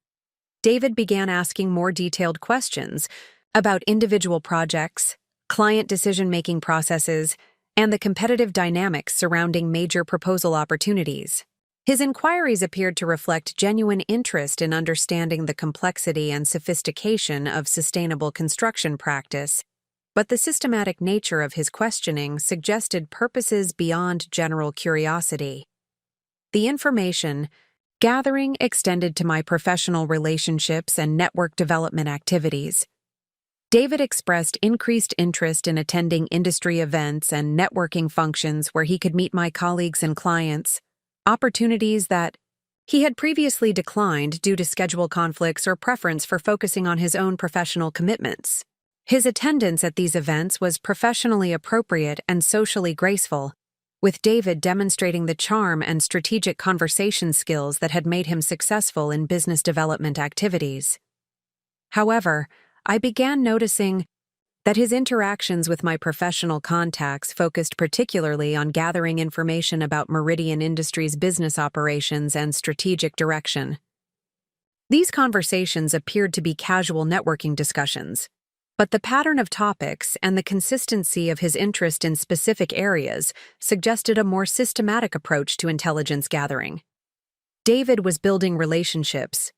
David began asking more detailed questions about individual projects, client decision-making processes, and the competitive dynamics surrounding major proposal opportunities. His inquiries appeared to reflect genuine interest in understanding the complexity and sophistication of sustainable construction practice, but the systematic nature of his questioning suggested purposes beyond general curiosity. The information gathering extended to my professional relationships and network development activities. David expressed increased interest in attending industry events and networking functions where he could meet my colleagues and clients, opportunities that he had previously declined due to schedule conflicts or preference for focusing on his own professional commitments. His attendance at these events was professionally appropriate and socially graceful, with David demonstrating the charm and strategic conversation skills that had made him successful in business development activities. However, I began noticing that his interactions with my professional contacts focused particularly on gathering information about Meridian Industries' business operations and strategic direction. These conversations appeared to be casual networking discussions, but the pattern of topics and the consistency of his interest in specific areas suggested a more systematic approach to intelligence gathering. David was building relationships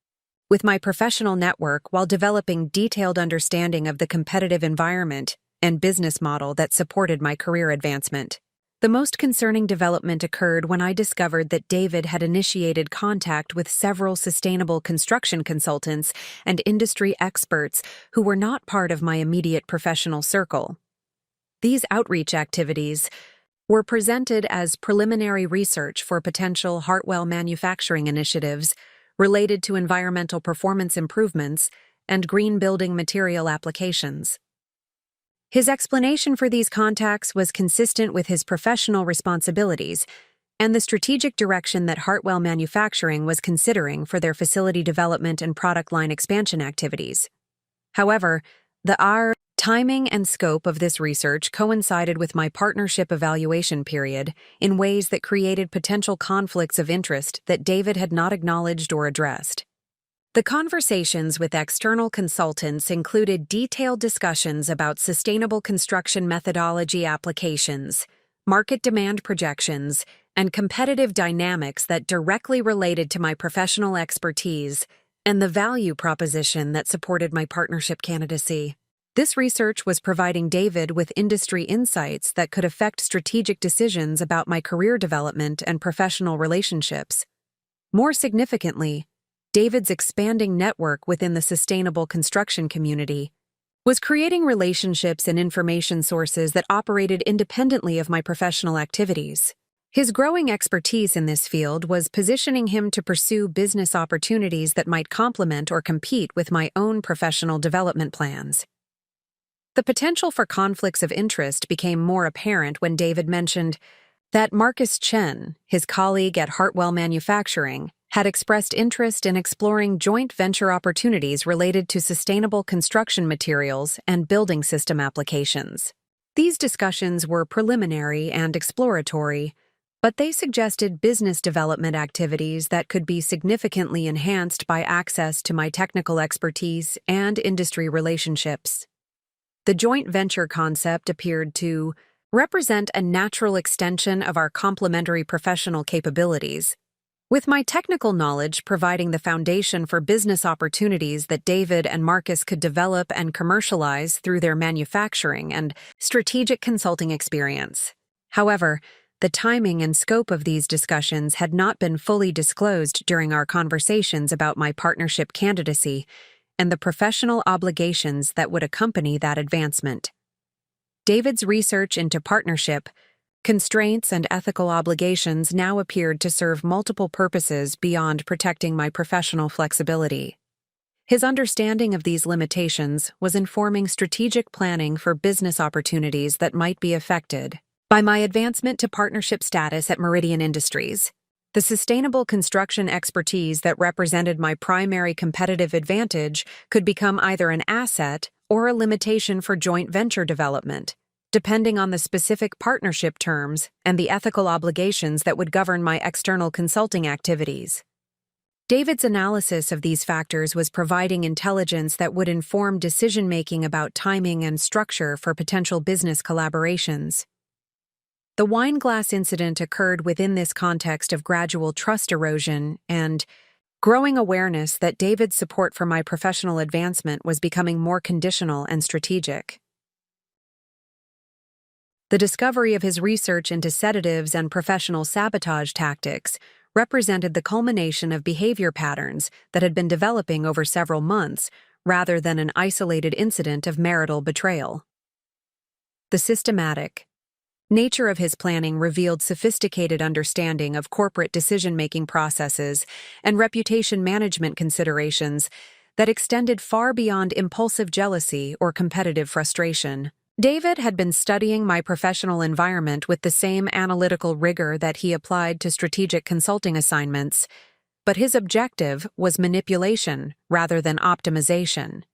with my professional network while developing detailed understanding of the competitive environment and business model that supported my career advancement. The most concerning development occurred when I discovered that David had initiated contact with several sustainable construction consultants and industry experts who were not part of my immediate professional circle. These outreach activities were presented as preliminary research for potential Hartwell manufacturing initiatives related to environmental performance improvements and green building material applications. His explanation for these contacts was consistent with his professional responsibilities and the strategic direction that Hartwell Manufacturing was considering for their facility development and product line expansion activities. However, the timing and scope of this research coincided with my partnership evaluation period in ways that created potential conflicts of interest that David had not acknowledged or addressed. The conversations with external consultants included detailed discussions about sustainable construction methodology applications, market demand projections, and competitive dynamics that directly related to my professional expertise and the value proposition that supported my partnership candidacy. This research was providing David with industry insights that could affect strategic decisions about my career development and professional relationships. More significantly, David's expanding network within the sustainable construction community was creating relationships and information sources that operated independently of my professional activities. His growing expertise in this field was positioning him to pursue business opportunities that might complement or compete with my own professional development plans. The potential for conflicts of interest became more apparent when David mentioned that Marcus Chen, his colleague at Hartwell Manufacturing, had expressed interest in exploring joint venture opportunities related to sustainable construction materials and building system applications. These discussions were preliminary and exploratory, but they suggested business development activities that could be significantly enhanced by access to my technical expertise and industry relationships. The joint venture concept appeared to represent a natural extension of our complementary professional capabilities, With my technical knowledge providing the foundation for business opportunities that David and Marcus could develop and commercialize through their manufacturing and strategic consulting experience. However, the timing and scope of these discussions had not been fully disclosed during our conversations about my partnership candidacy and the professional obligations that would accompany that advancement. David's research into partnership, constraints, and ethical obligations now appeared to serve multiple purposes beyond protecting my professional flexibility. His understanding of these limitations was informing strategic planning for business opportunities that might be affected by my advancement to partnership status at Meridian Industries. The sustainable construction expertise that represented my primary competitive advantage could become either an asset or a limitation for joint venture development, depending on the specific partnership terms and the ethical obligations that would govern my external consulting activities. David's analysis of these factors was providing intelligence that would inform decision-making about timing and structure for potential business collaborations. The wine glass incident occurred within this context of gradual trust erosion and growing awareness that David's support for my professional advancement was becoming more conditional and strategic. The discovery of his research into sedatives and professional sabotage tactics represented the culmination of behavior patterns that had been developing over several months, rather than an isolated incident of marital betrayal. The systematic nature of his planning revealed sophisticated understanding of corporate decision-making processes and reputation management considerations that extended far beyond impulsive jealousy or competitive frustration. David had been studying my professional environment with the same analytical rigor that he applied to strategic consulting assignments, but his objective was manipulation rather than optimization.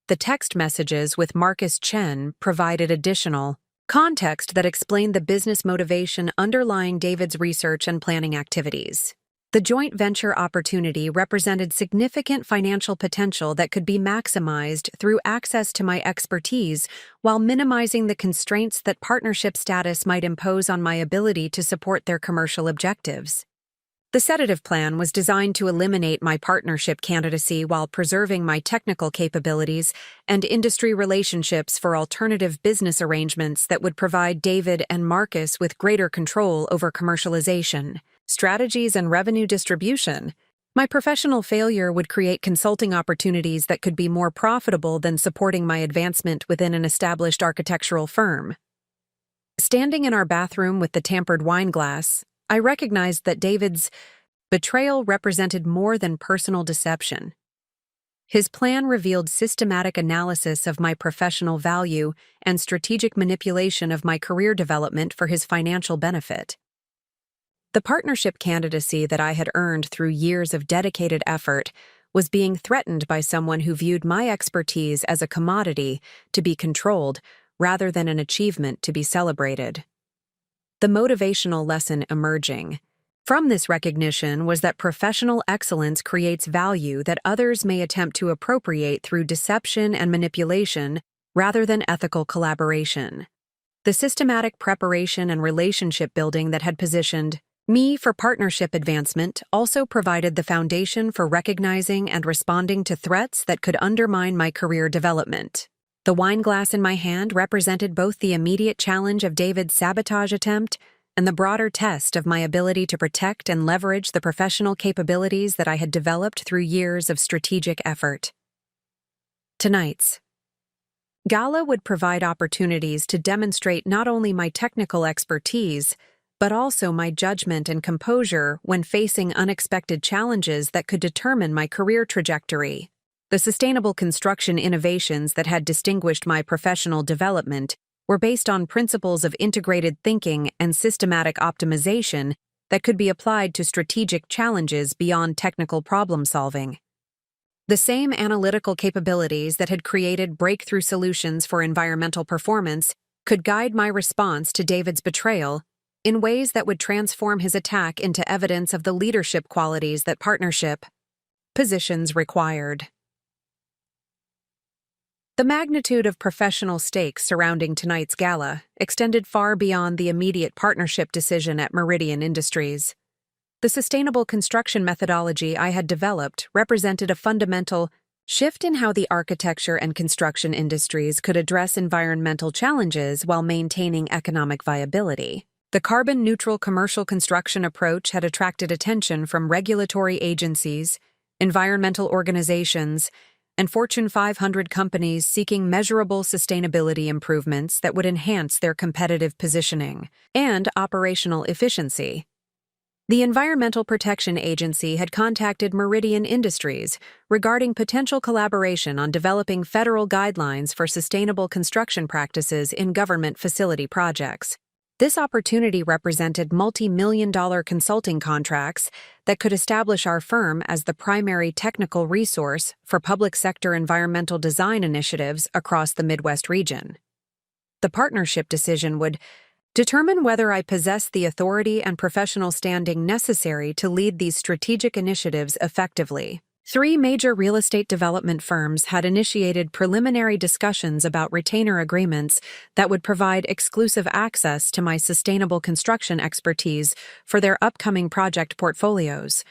The text messages with Marcus Chen provided additional context that explained the business motivation underlying David's research and planning activities. The joint venture opportunity represented significant financial potential that could be maximized through access to my expertise while minimizing the constraints that partnership status might impose on my ability to support their commercial objectives. The sedative plan was designed to eliminate my partnership candidacy while preserving my technical capabilities and industry relationships for alternative business arrangements that would provide David and Marcus with greater control over commercialization, strategies, and revenue distribution. My professional failure would create consulting opportunities that could be more profitable than supporting my advancement within an established architectural firm. Standing in our bathroom with the tampered wine glass, I recognized that David's betrayal represented more than personal deception. His plan revealed systematic analysis of my professional value and strategic manipulation of my career development for his financial benefit. The partnership candidacy that I had earned through years of dedicated effort was being threatened by someone who viewed my expertise as a commodity to be controlled rather than an achievement to be celebrated. The motivational lesson emerging from this recognition was that professional excellence creates value that others may attempt to appropriate through deception and manipulation rather than ethical collaboration. The systematic preparation and relationship building that had positioned me for partnership advancement also provided the foundation for recognizing and responding to threats that could undermine my career development. The wine glass in my hand represented both the immediate challenge of David's sabotage attempt and the broader test of my ability to protect and leverage the professional capabilities that I had developed through years of strategic effort. Tonight's gala would provide opportunities to demonstrate not only my technical expertise, but also my judgment and composure when facing unexpected challenges that could determine my career trajectory. The sustainable construction innovations that had distinguished my professional development were based on principles of integrated thinking and systematic optimization that could be applied to strategic challenges beyond technical problem-solving. The same analytical capabilities that had created breakthrough solutions for environmental performance could guide my response to David's betrayal in ways that would transform his attack into evidence of the leadership qualities that partnership positions required. The magnitude of professional stakes surrounding tonight's gala extended far beyond the immediate partnership decision at Meridian Industries. The sustainable construction methodology I had developed represented a fundamental shift in how the architecture and construction industries could address environmental challenges while maintaining economic viability. The carbon-neutral commercial construction approach had attracted attention from regulatory agencies, environmental organizations, and Fortune 500 companies seeking measurable sustainability improvements that would enhance their competitive positioning and operational efficiency. The Environmental Protection Agency had contacted Meridian Industries regarding potential collaboration on developing federal guidelines for sustainable construction practices in government facility projects. This opportunity represented multi-million-dollar consulting contracts that could establish our firm as the primary technical resource for public sector environmental design initiatives across the Midwest region. The partnership decision would determine whether I possess the authority and professional standing necessary to lead these strategic initiatives effectively. 3 major real estate development firms had initiated preliminary discussions about retainer agreements that would provide exclusive access to my sustainable construction expertise for their upcoming project portfolios.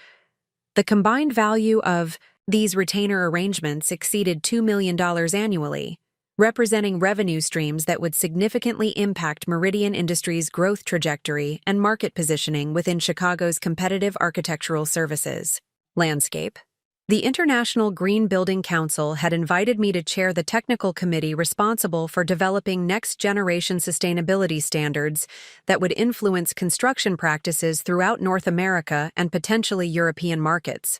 The combined value of these retainer arrangements exceeded $2 million annually, representing revenue streams that would significantly impact Meridian Industries' growth trajectory and market positioning within Chicago's competitive architectural services landscape. The International Green Building Council had invited me to chair the technical committee responsible for developing next-generation sustainability standards that would influence construction practices throughout North America and potentially European markets.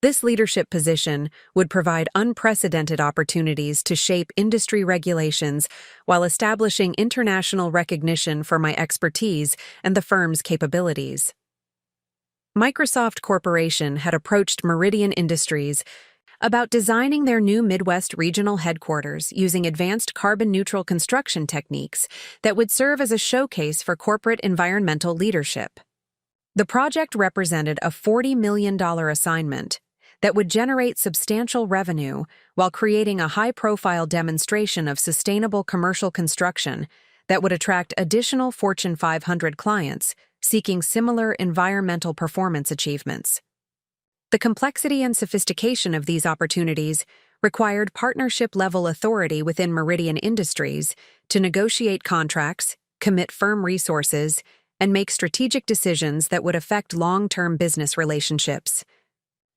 This leadership position would provide unprecedented opportunities to shape industry regulations while establishing international recognition for my expertise and the firm's capabilities. Microsoft Corporation had approached Meridian Industries about designing their new Midwest regional headquarters using advanced carbon-neutral construction techniques that would serve as a showcase for corporate environmental leadership. The project represented a $40 million assignment that would generate substantial revenue while creating a high-profile demonstration of sustainable commercial construction that would attract additional Fortune 500 clients seeking similar environmental performance achievements. The complexity and sophistication of these opportunities required partnership-level authority within Meridian Industries to negotiate contracts, commit firm resources, and make strategic decisions that would affect long-term business relationships.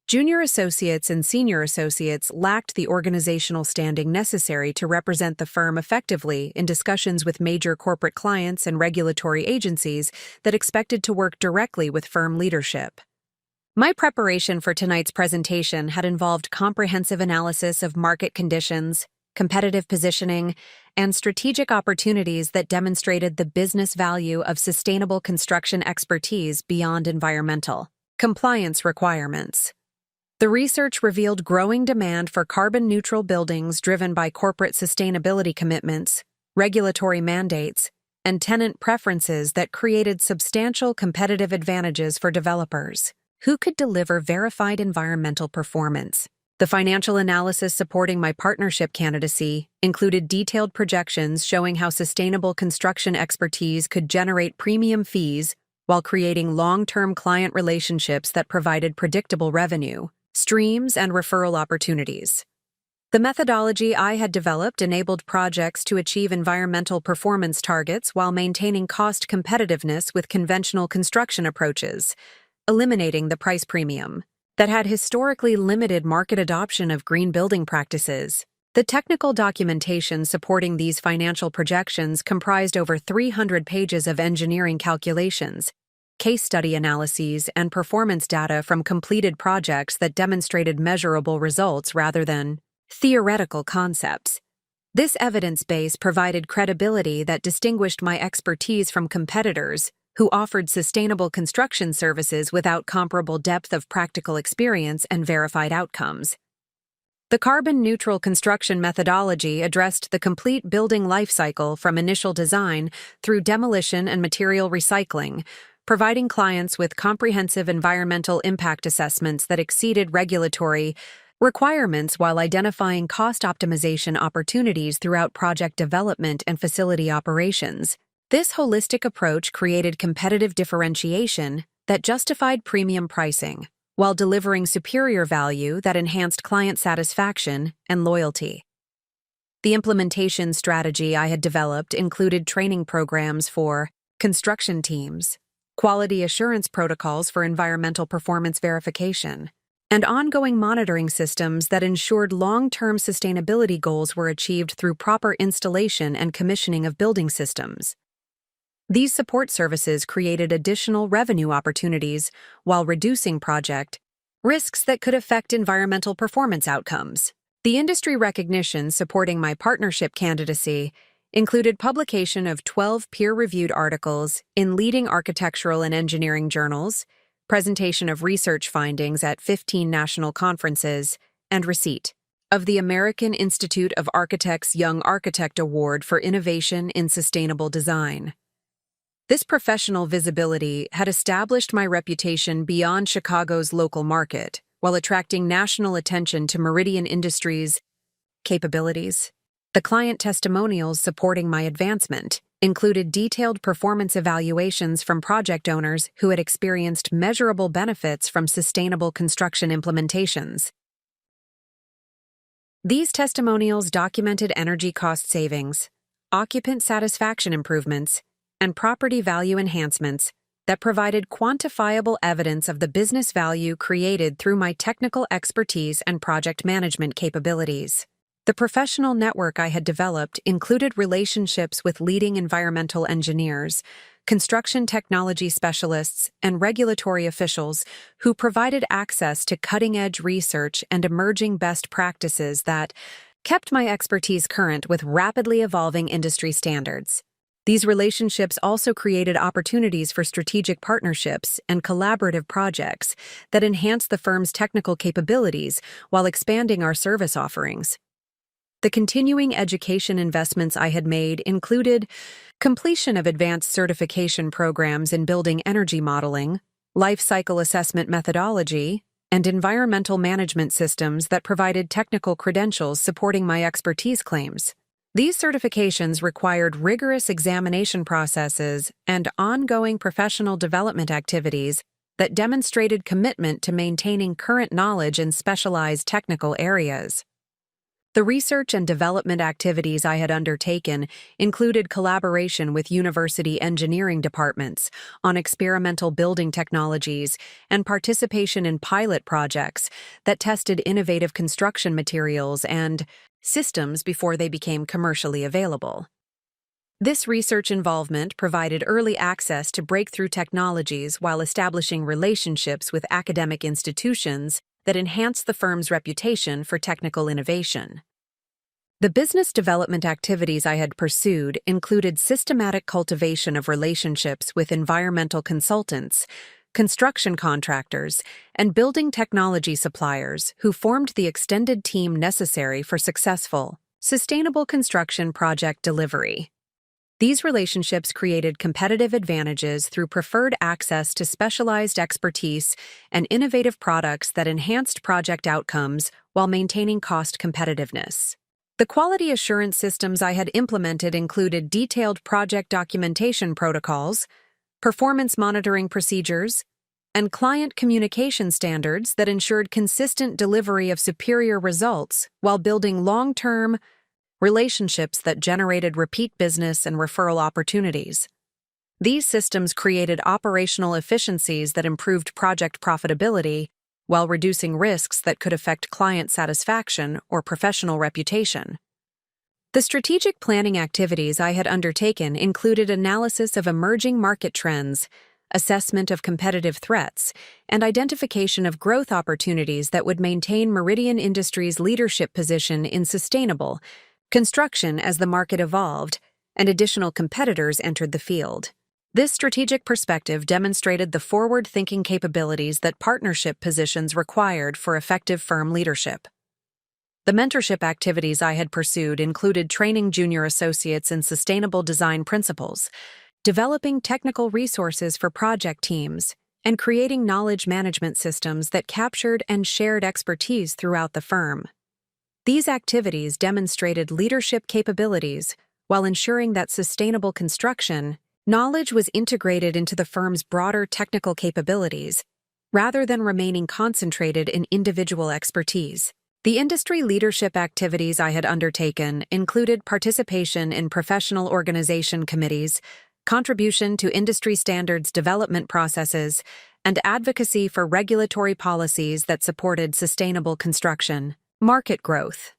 Junior associates and senior associates lacked the organizational standing necessary to represent the firm effectively in discussions with major corporate clients and regulatory agencies that expected to work directly with firm leadership. My preparation for tonight's presentation had involved comprehensive analysis of market conditions, competitive positioning, and strategic opportunities that demonstrated the business value of sustainable construction expertise beyond environmental compliance requirements. The research revealed growing demand for carbon-neutral buildings driven by corporate sustainability commitments, regulatory mandates, and tenant preferences that created substantial competitive advantages for developers who could deliver verified environmental performance. The financial analysis supporting my partnership candidacy included detailed projections showing how sustainable construction expertise could generate premium fees while creating long-term client relationships that provided predictable revenue streams, and referral opportunities. The methodology I had developed enabled projects to achieve environmental performance targets while maintaining cost competitiveness with conventional construction approaches, eliminating the price premium that had historically limited market adoption of green building practices. The technical documentation supporting these financial projections comprised over 300 pages of engineering calculations, case study analyses, and performance data from completed projects that demonstrated measurable results rather than theoretical concepts. This evidence base provided credibility that distinguished my expertise from competitors who offered sustainable construction services without comparable depth of practical experience and verified outcomes. The carbon-neutral construction methodology addressed the complete building life cycle from initial design through demolition and material recycling, providing clients with comprehensive environmental impact assessments that exceeded regulatory requirements while identifying cost optimization opportunities throughout project development and facility operations. This holistic approach created competitive differentiation that justified premium pricing, while delivering superior value that enhanced client satisfaction and loyalty. The implementation strategy I had developed included training programs for construction teams, quality assurance protocols for environmental performance verification, and ongoing monitoring systems that ensured long-term sustainability goals were achieved through proper installation and commissioning of building systems. These support services created additional revenue opportunities while reducing project risks that could affect environmental performance outcomes. The industry recognition supporting my partnership candidacy included publication of 12 peer-reviewed articles in leading architectural and engineering journals, presentation of research findings at 15 national conferences, and receipt of the American Institute of Architects Young Architect Award for Innovation in Sustainable Design. This professional visibility had established my reputation beyond Chicago's local market, while attracting national attention to Meridian Industries' capabilities. The client testimonials supporting my advancement included detailed performance evaluations from project owners who had experienced measurable benefits from sustainable construction implementations. These testimonials documented energy cost savings, occupant satisfaction improvements, and property value enhancements that provided quantifiable evidence of the business value created through my technical expertise and project management capabilities. The professional network I had developed included relationships with leading environmental engineers, construction technology specialists, and regulatory officials who provided access to cutting-edge research and emerging best practices that kept my expertise current with rapidly evolving industry standards. These relationships also created opportunities for strategic partnerships and collaborative projects that enhanced the firm's technical capabilities while expanding our service offerings. The continuing education investments I had made included completion of advanced certification programs in building energy modeling, life cycle assessment methodology, and environmental management systems that provided technical credentials supporting my expertise claims. These certifications required rigorous examination processes and ongoing professional development activities that demonstrated commitment to maintaining current knowledge in specialized technical areas. The research and development activities I had undertaken included collaboration with university engineering departments on experimental building technologies and participation in pilot projects that tested innovative construction materials and systems before they became commercially available. This research involvement provided early access to breakthrough technologies while establishing relationships with academic institutions that enhanced the firm's reputation for technical innovation. The business development activities I had pursued included systematic cultivation of relationships with environmental consultants, construction contractors, and building technology suppliers who formed the extended team necessary for successful, sustainable construction project delivery. These relationships created competitive advantages through preferred access to specialized expertise and innovative products that enhanced project outcomes while maintaining cost competitiveness. The quality assurance systems I had implemented included detailed project documentation protocols, performance monitoring procedures, and client communication standards that ensured consistent delivery of superior results while building long-term relationships that generated repeat business and referral opportunities. These systems created operational efficiencies that improved project profitability while reducing risks that could affect client satisfaction or professional reputation. The strategic planning activities I had undertaken included analysis of emerging market trends, assessment of competitive threats, and identification of growth opportunities that would maintain Meridian Industries' leadership position in sustainable construction as the market evolved and additional competitors entered the field. This strategic perspective demonstrated the forward-thinking capabilities that partnership positions required for effective firm leadership. The mentorship activities I had pursued included training junior associates in sustainable design principles, developing technical resources for project teams, and creating knowledge management systems that captured and shared expertise throughout the firm. These activities demonstrated leadership capabilities while ensuring that sustainable construction Knowledge was integrated into the firm's broader technical capabilities, rather than remaining concentrated in individual expertise. The industry leadership activities I had undertaken included participation in professional organization committees, contribution to industry standards development processes, and advocacy for regulatory policies that supported sustainable construction. Market growth.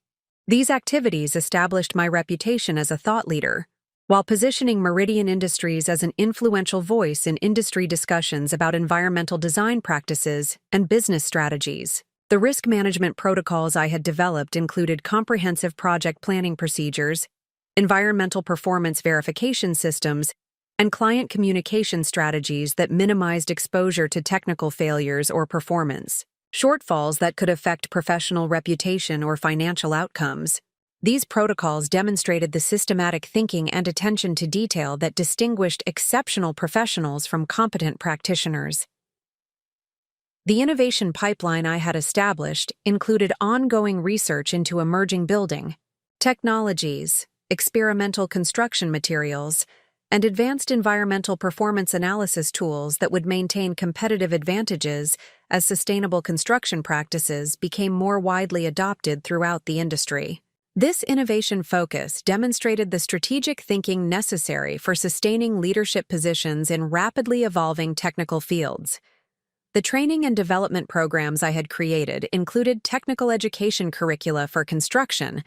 These activities established my reputation as a thought leader, while positioning Meridian Industries as an influential voice in industry discussions about environmental design practices and business strategies. The risk management protocols I had developed included comprehensive project planning procedures, environmental performance verification systems, and client communication strategies that minimized exposure to technical failures or performance shortfalls that could affect professional reputation or financial outcomes. These protocols demonstrated the systematic thinking and attention to detail that distinguished exceptional professionals from competent practitioners. The innovation pipeline I had established included ongoing research into emerging building technologies, experimental construction materials, and advanced environmental performance analysis tools that would maintain competitive advantages as sustainable construction practices became more widely adopted throughout the industry. This innovation focus demonstrated the strategic thinking necessary for sustaining leadership positions in rapidly evolving technical fields. The training and development programs I had created included technical education curricula for construction,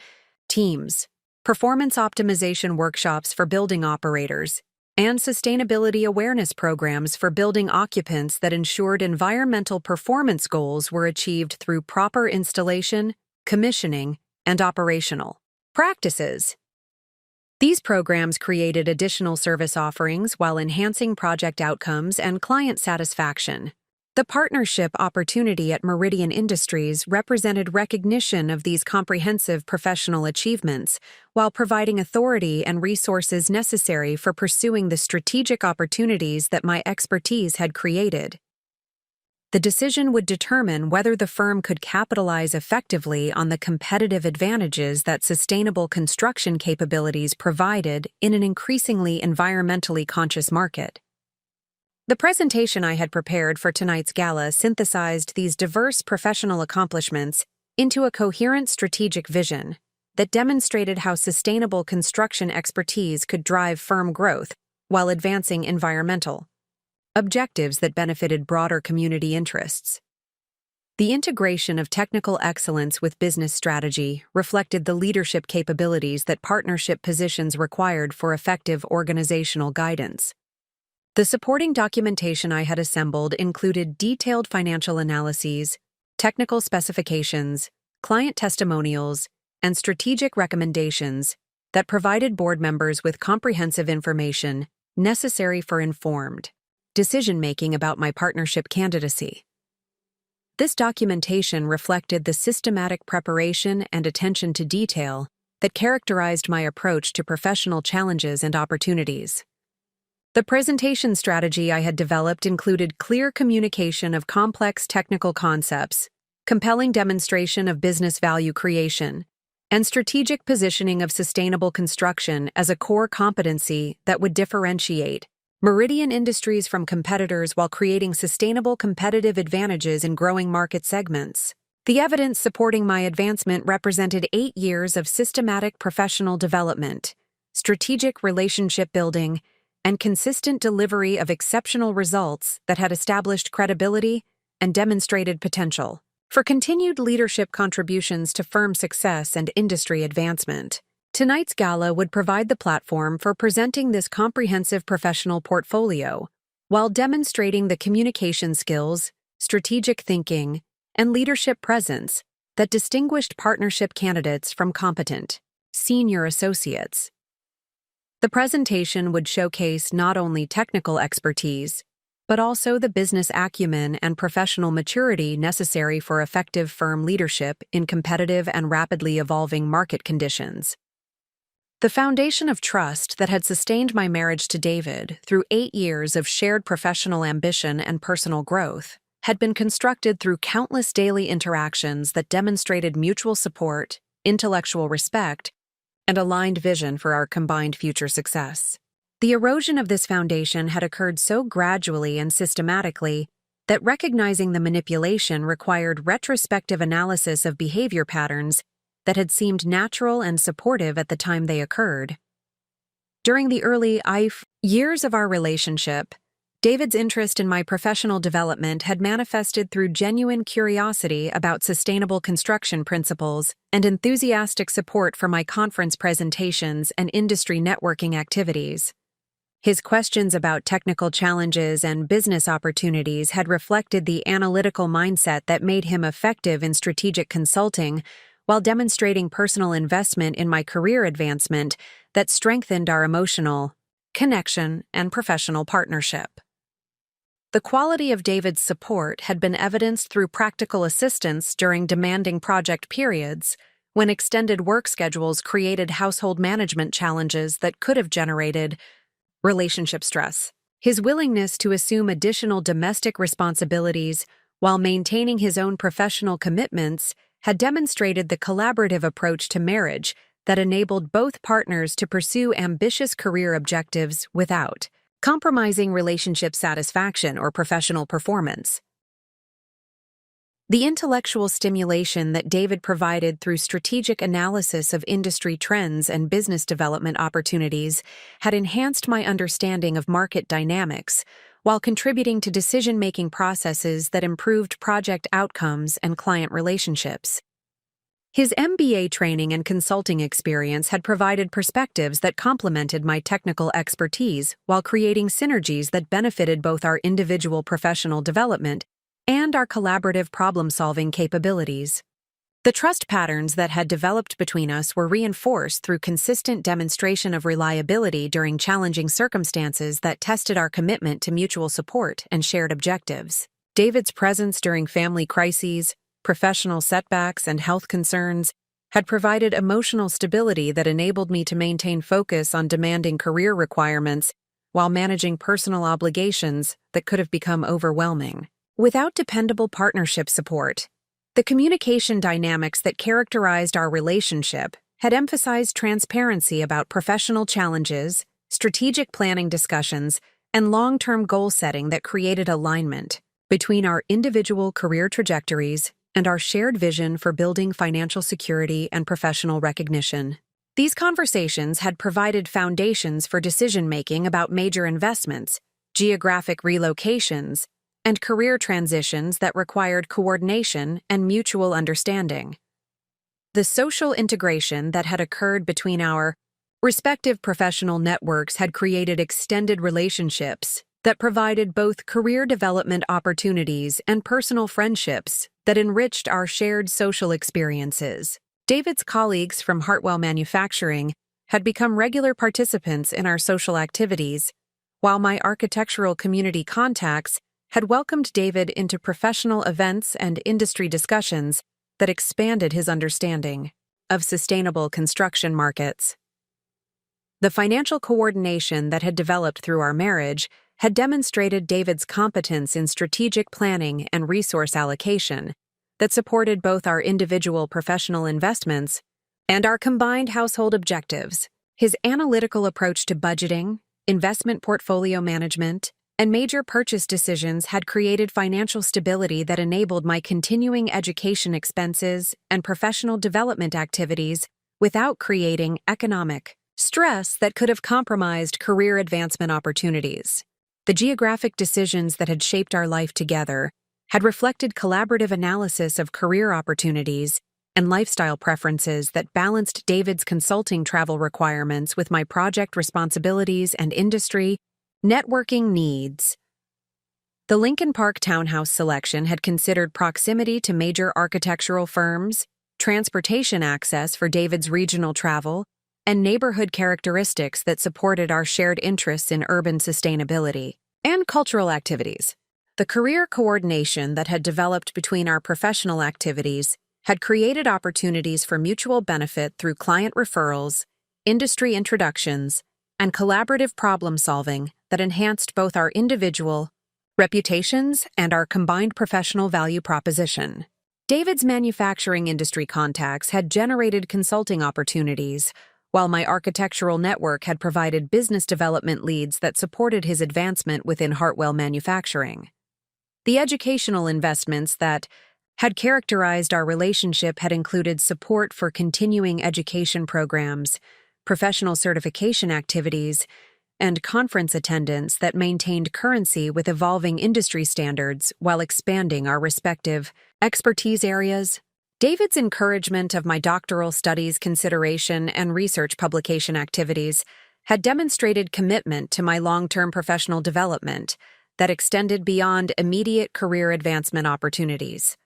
teams, performance optimization workshops for building operators, and sustainability awareness programs for building occupants that ensured environmental performance goals were achieved through proper installation, commissioning, and operational practices. These programs created additional service offerings while enhancing project outcomes and client satisfaction. The partnership opportunity at Meridian Industries represented recognition of these comprehensive professional achievements while providing authority and resources necessary for pursuing the strategic opportunities that my expertise had created. The decision would determine whether the firm could capitalize effectively on the competitive advantages that sustainable construction capabilities provided in an increasingly environmentally conscious market. The presentation I had prepared for tonight's gala synthesized these diverse professional accomplishments into a coherent strategic vision that demonstrated how sustainable construction expertise could drive firm growth while advancing environmental objectives that benefited broader community interests. The integration of technical excellence with business strategy reflected the leadership capabilities that partnership positions required for effective organizational guidance. The supporting documentation I had assembled included detailed financial analyses, technical specifications, client testimonials, and strategic recommendations that provided board members with comprehensive information necessary for informed decision-making about my partnership candidacy. This documentation reflected the systematic preparation and attention to detail that characterized my approach to professional challenges and opportunities. The presentation strategy I had developed included clear communication of complex technical concepts, compelling demonstration of business value creation, and strategic positioning of sustainable construction as a core competency that would differentiate Meridian Industries from competitors while creating sustainable competitive advantages in growing market segments. The evidence supporting my advancement represented 8 years of systematic professional development, strategic relationship building, and consistent delivery of exceptional results that had established credibility and demonstrated potential for continued leadership contributions to firm success and industry advancement. Tonight's gala would provide the platform for presenting this comprehensive professional portfolio while demonstrating the communication skills, strategic thinking, and leadership presence that distinguished partnership candidates from competent senior associates. The presentation would showcase not only technical expertise, but also the business acumen and professional maturity necessary for effective firm leadership in competitive and rapidly evolving market conditions. The foundation of trust that had sustained my marriage to David through 8 years of shared professional ambition and personal growth had been constructed through countless daily interactions that demonstrated mutual support, intellectual respect, and aligned vision for our combined future success. The erosion of this foundation had occurred so gradually and systematically that recognizing the manipulation required retrospective analysis of behavior patterns that had seemed natural and supportive at the time they occurred. During the early years of our relationship, David's interest in my professional development had manifested through genuine curiosity about sustainable construction principles and enthusiastic support for my conference presentations and industry networking activities. His questions about technical challenges and business opportunities had reflected the analytical mindset that made him effective in strategic consulting, while demonstrating personal investment in my career advancement that strengthened our emotional connection and professional partnership. The quality of David's support had been evidenced through practical assistance during demanding project periods, when extended work schedules created household management challenges that could have generated relationship stress. His willingness to assume additional domestic responsibilities while maintaining his own professional commitments had demonstrated the collaborative approach to marriage that enabled both partners to pursue ambitious career objectives without compromising relationship satisfaction or professional performance. The intellectual stimulation that David provided through strategic analysis of industry trends and business development opportunities had enhanced my understanding of market dynamics, while contributing to decision-making processes that improved project outcomes and client relationships. His MBA training and consulting experience had provided perspectives that complemented my technical expertise while creating synergies that benefited both our individual professional development and our collaborative problem-solving capabilities. The trust patterns that had developed between us were reinforced through consistent demonstration of reliability during challenging circumstances that tested our commitment to mutual support and shared objectives. David's presence during family crises, professional setbacks, and health concerns had provided emotional stability that enabled me to maintain focus on demanding career requirements while managing personal obligations that could have become overwhelming. Without dependable partnership support, the communication dynamics that characterized our relationship had emphasized transparency about professional challenges, strategic planning discussions, and long-term goal setting that created alignment between our individual career trajectories and our shared vision for building financial security and professional recognition. These conversations had provided foundations for decision-making about major investments, geographic relocations, and career transitions that required coordination and mutual understanding. The social integration that had occurred between our respective professional networks had created extended relationships that provided both career development opportunities and personal friendships that enriched our shared social experiences. David's colleagues from Hartwell Manufacturing had become regular participants in our social activities, while my architectural community contacts had welcomed David into professional events and industry discussions that expanded his understanding of sustainable construction markets. The financial coordination that had developed through our marriage had demonstrated David's competence in strategic planning and resource allocation that supported both our individual professional investments and our combined household objectives. His analytical approach to budgeting, investment portfolio management, and major purchase decisions had created financial stability that enabled my continuing education expenses and professional development activities without creating economic stress that could have compromised career advancement opportunities. The geographic decisions that had shaped our life together had reflected collaborative analysis of career opportunities and lifestyle preferences that balanced David's consulting travel requirements with my project responsibilities and industry networking needs. The Lincoln Park townhouse selection had considered proximity to major architectural firms, transportation access for David's regional travel, and neighborhood characteristics that supported our shared interests in urban sustainability and cultural activities. The career coordination that had developed between our professional activities had created opportunities for mutual benefit through client referrals, industry introductions, and collaborative problem-solving that enhanced both our individual reputations and our combined professional value proposition. David's manufacturing industry contacts had generated consulting opportunities, while my architectural network had provided business development leads that supported his advancement within Hartwell Manufacturing. The educational investments that had characterized our relationship had included support for continuing education programs, professional certification activities, and conference attendance that maintained currency with evolving industry standards while expanding our respective expertise areas. David's encouragement of my doctoral studies consideration and research publication activities had demonstrated commitment to my long-term professional development that extended beyond immediate career advancement opportunities.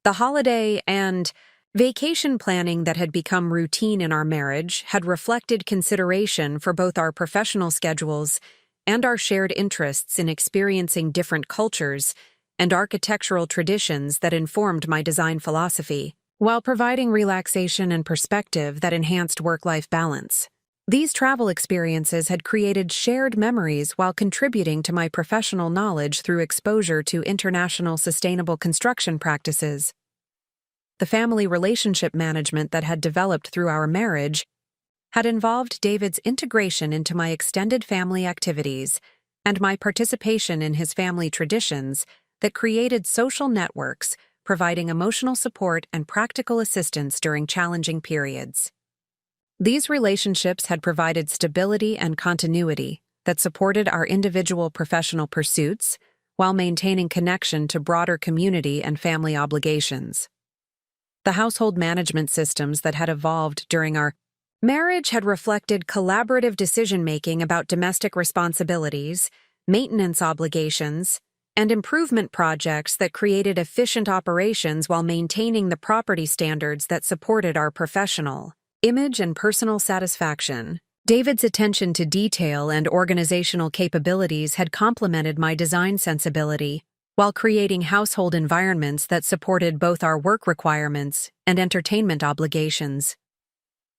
The holiday and vacation planning that had become routine in our marriage had reflected consideration for both our professional schedules and our shared interests in experiencing different cultures and architectural traditions that informed my design philosophy, while providing relaxation and perspective that enhanced work-life balance. These travel experiences had created shared memories while contributing to my professional knowledge through exposure to international sustainable construction practices. The family relationship management that had developed through our marriage had involved David's integration into my extended family activities and my participation in his family traditions that created social networks, providing emotional support and practical assistance during challenging periods. These relationships had provided stability and continuity that supported our individual professional pursuits while maintaining connection to broader community and family obligations. The household management systems that had evolved during our marriage had reflected collaborative decision-making about domestic responsibilities, maintenance obligations, and improvement projects that created efficient operations while maintaining the property standards that supported our professional image and personal satisfaction. David's attention to detail and organizational capabilities had complemented my design sensibility, while creating household environments that supported both our work requirements and entertainment obligations.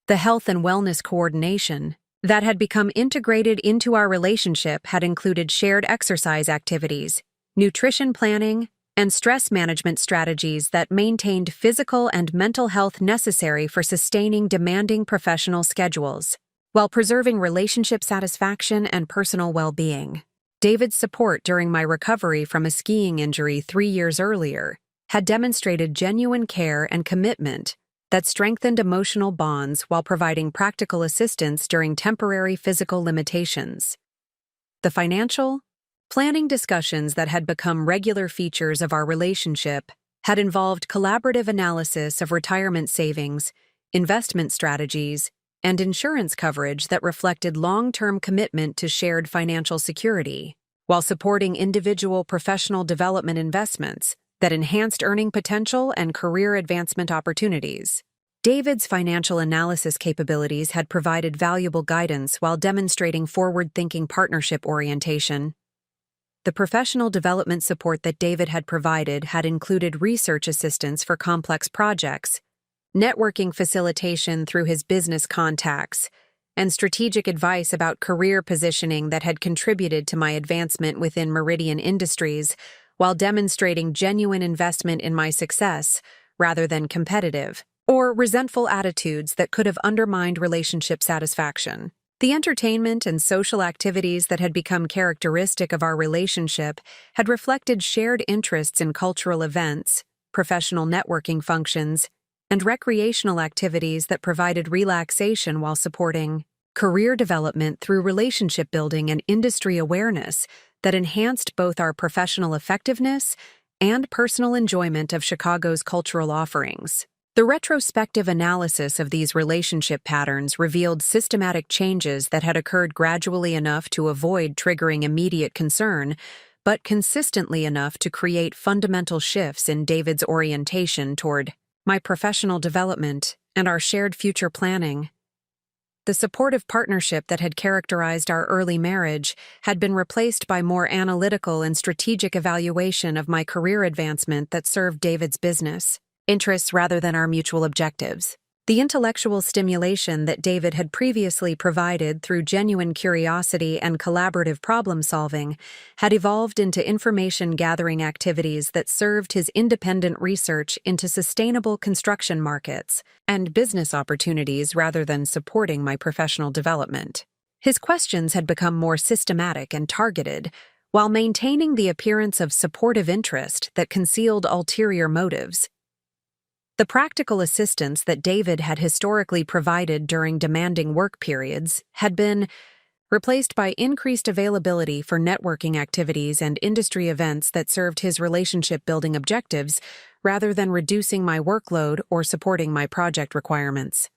The health and wellness coordination that had become integrated into our relationship had included shared exercise activities, nutrition planning, and stress management strategies that maintained physical and mental health necessary for sustaining demanding professional schedules, while preserving relationship satisfaction and personal well-being. David's support during my recovery from a skiing injury 3 years earlier had demonstrated genuine care and commitment that strengthened emotional bonds while providing practical assistance during temporary physical limitations. The financial planning discussions that had become regular features of our relationship had involved collaborative analysis of retirement savings, investment strategies, and insurance coverage that reflected long-term commitment to shared financial security, while supporting individual professional development investments that enhanced earning potential and career advancement opportunities. David's financial analysis capabilities had provided valuable guidance while demonstrating forward-thinking partnership orientation. The professional development support that David had provided had included research assistance for complex projects, networking facilitation through his business contacts, and strategic advice about career positioning that had contributed to my advancement within Meridian Industries, while demonstrating genuine investment in my success rather than competitive or resentful attitudes that could have undermined relationship satisfaction. The entertainment and social activities that had become characteristic of our relationship had reflected shared interests in cultural events, professional networking functions, and recreational activities that provided relaxation while supporting career development through relationship building and industry awareness that enhanced both our professional effectiveness and personal enjoyment of Chicago's cultural offerings. The retrospective analysis of these relationship patterns revealed systematic changes that had occurred gradually enough to avoid triggering immediate concern, but consistently enough to create fundamental shifts in David's orientation toward my professional development and our shared future planning. The supportive partnership that had characterized our early marriage had been replaced by more analytical and strategic evaluation of my career advancement that served David's business interests rather than our mutual objectives. The intellectual stimulation that David had previously provided through genuine curiosity and collaborative problem-solving had evolved into information-gathering activities that served his independent research into sustainable construction markets and business opportunities rather than supporting my professional development. His questions had become more systematic and targeted, while maintaining the appearance of supportive interest that concealed ulterior motives. The practical assistance that David had historically provided during demanding work periods had been replaced by increased availability for networking activities and industry events that served his relationship-building objectives rather than reducing my workload or supporting my project requirements.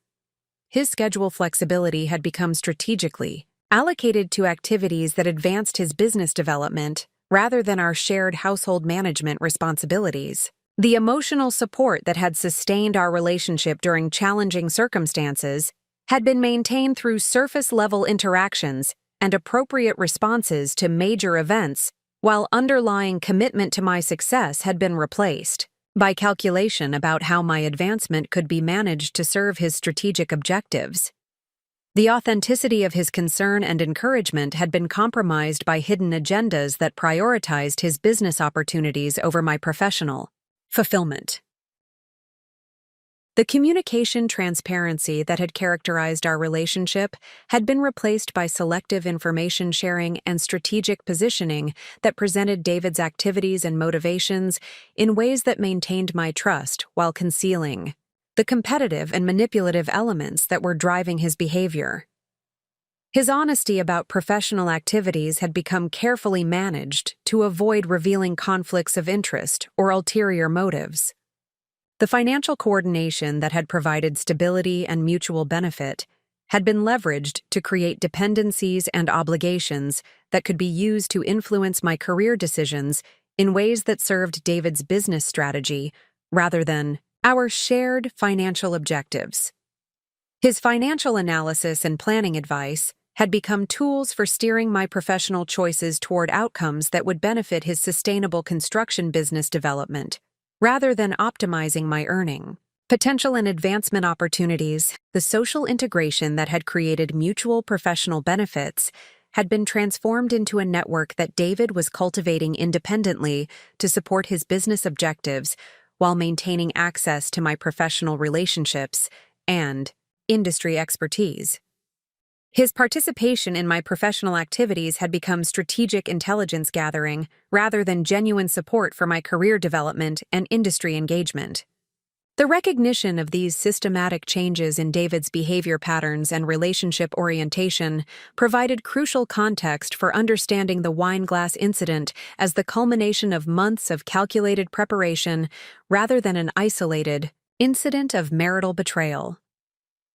His schedule flexibility had become strategically allocated to activities that advanced his business development rather than our shared household management responsibilities. The emotional support that had sustained our relationship during challenging circumstances had been maintained through surface-level interactions and appropriate responses to major events, while underlying commitment to my success had been replaced by calculation about how my advancement could be managed to serve his strategic objectives. The authenticity of his concern and encouragement had been compromised by hidden agendas that prioritized his business opportunities over my professional fulfillment. The communication transparency that had characterized our relationship had been replaced by selective information sharing and strategic positioning that presented David's activities and motivations in ways that maintained my trust while concealing the competitive and manipulative elements that were driving his behavior. His honesty about professional activities had become carefully managed to avoid revealing conflicts of interest or ulterior motives. The financial coordination that had provided stability and mutual benefit had been leveraged to create dependencies and obligations that could be used to influence my career decisions in ways that served David's business strategy rather than our shared financial objectives. His financial analysis and planning advice had become tools for steering my professional choices toward outcomes that would benefit his sustainable construction business development, rather than optimizing my earning potential and advancement opportunities. The social integration that had created mutual professional benefits had been transformed into a network that David was cultivating independently to support his business objectives while maintaining access to my professional relationships and industry expertise. His participation in my professional activities had become strategic intelligence gathering rather than genuine support for my career development and industry engagement. The recognition of these systematic changes in David's behavior patterns and relationship orientation provided crucial context for understanding the wine glass incident as the culmination of months of calculated preparation rather than an isolated incident of marital betrayal.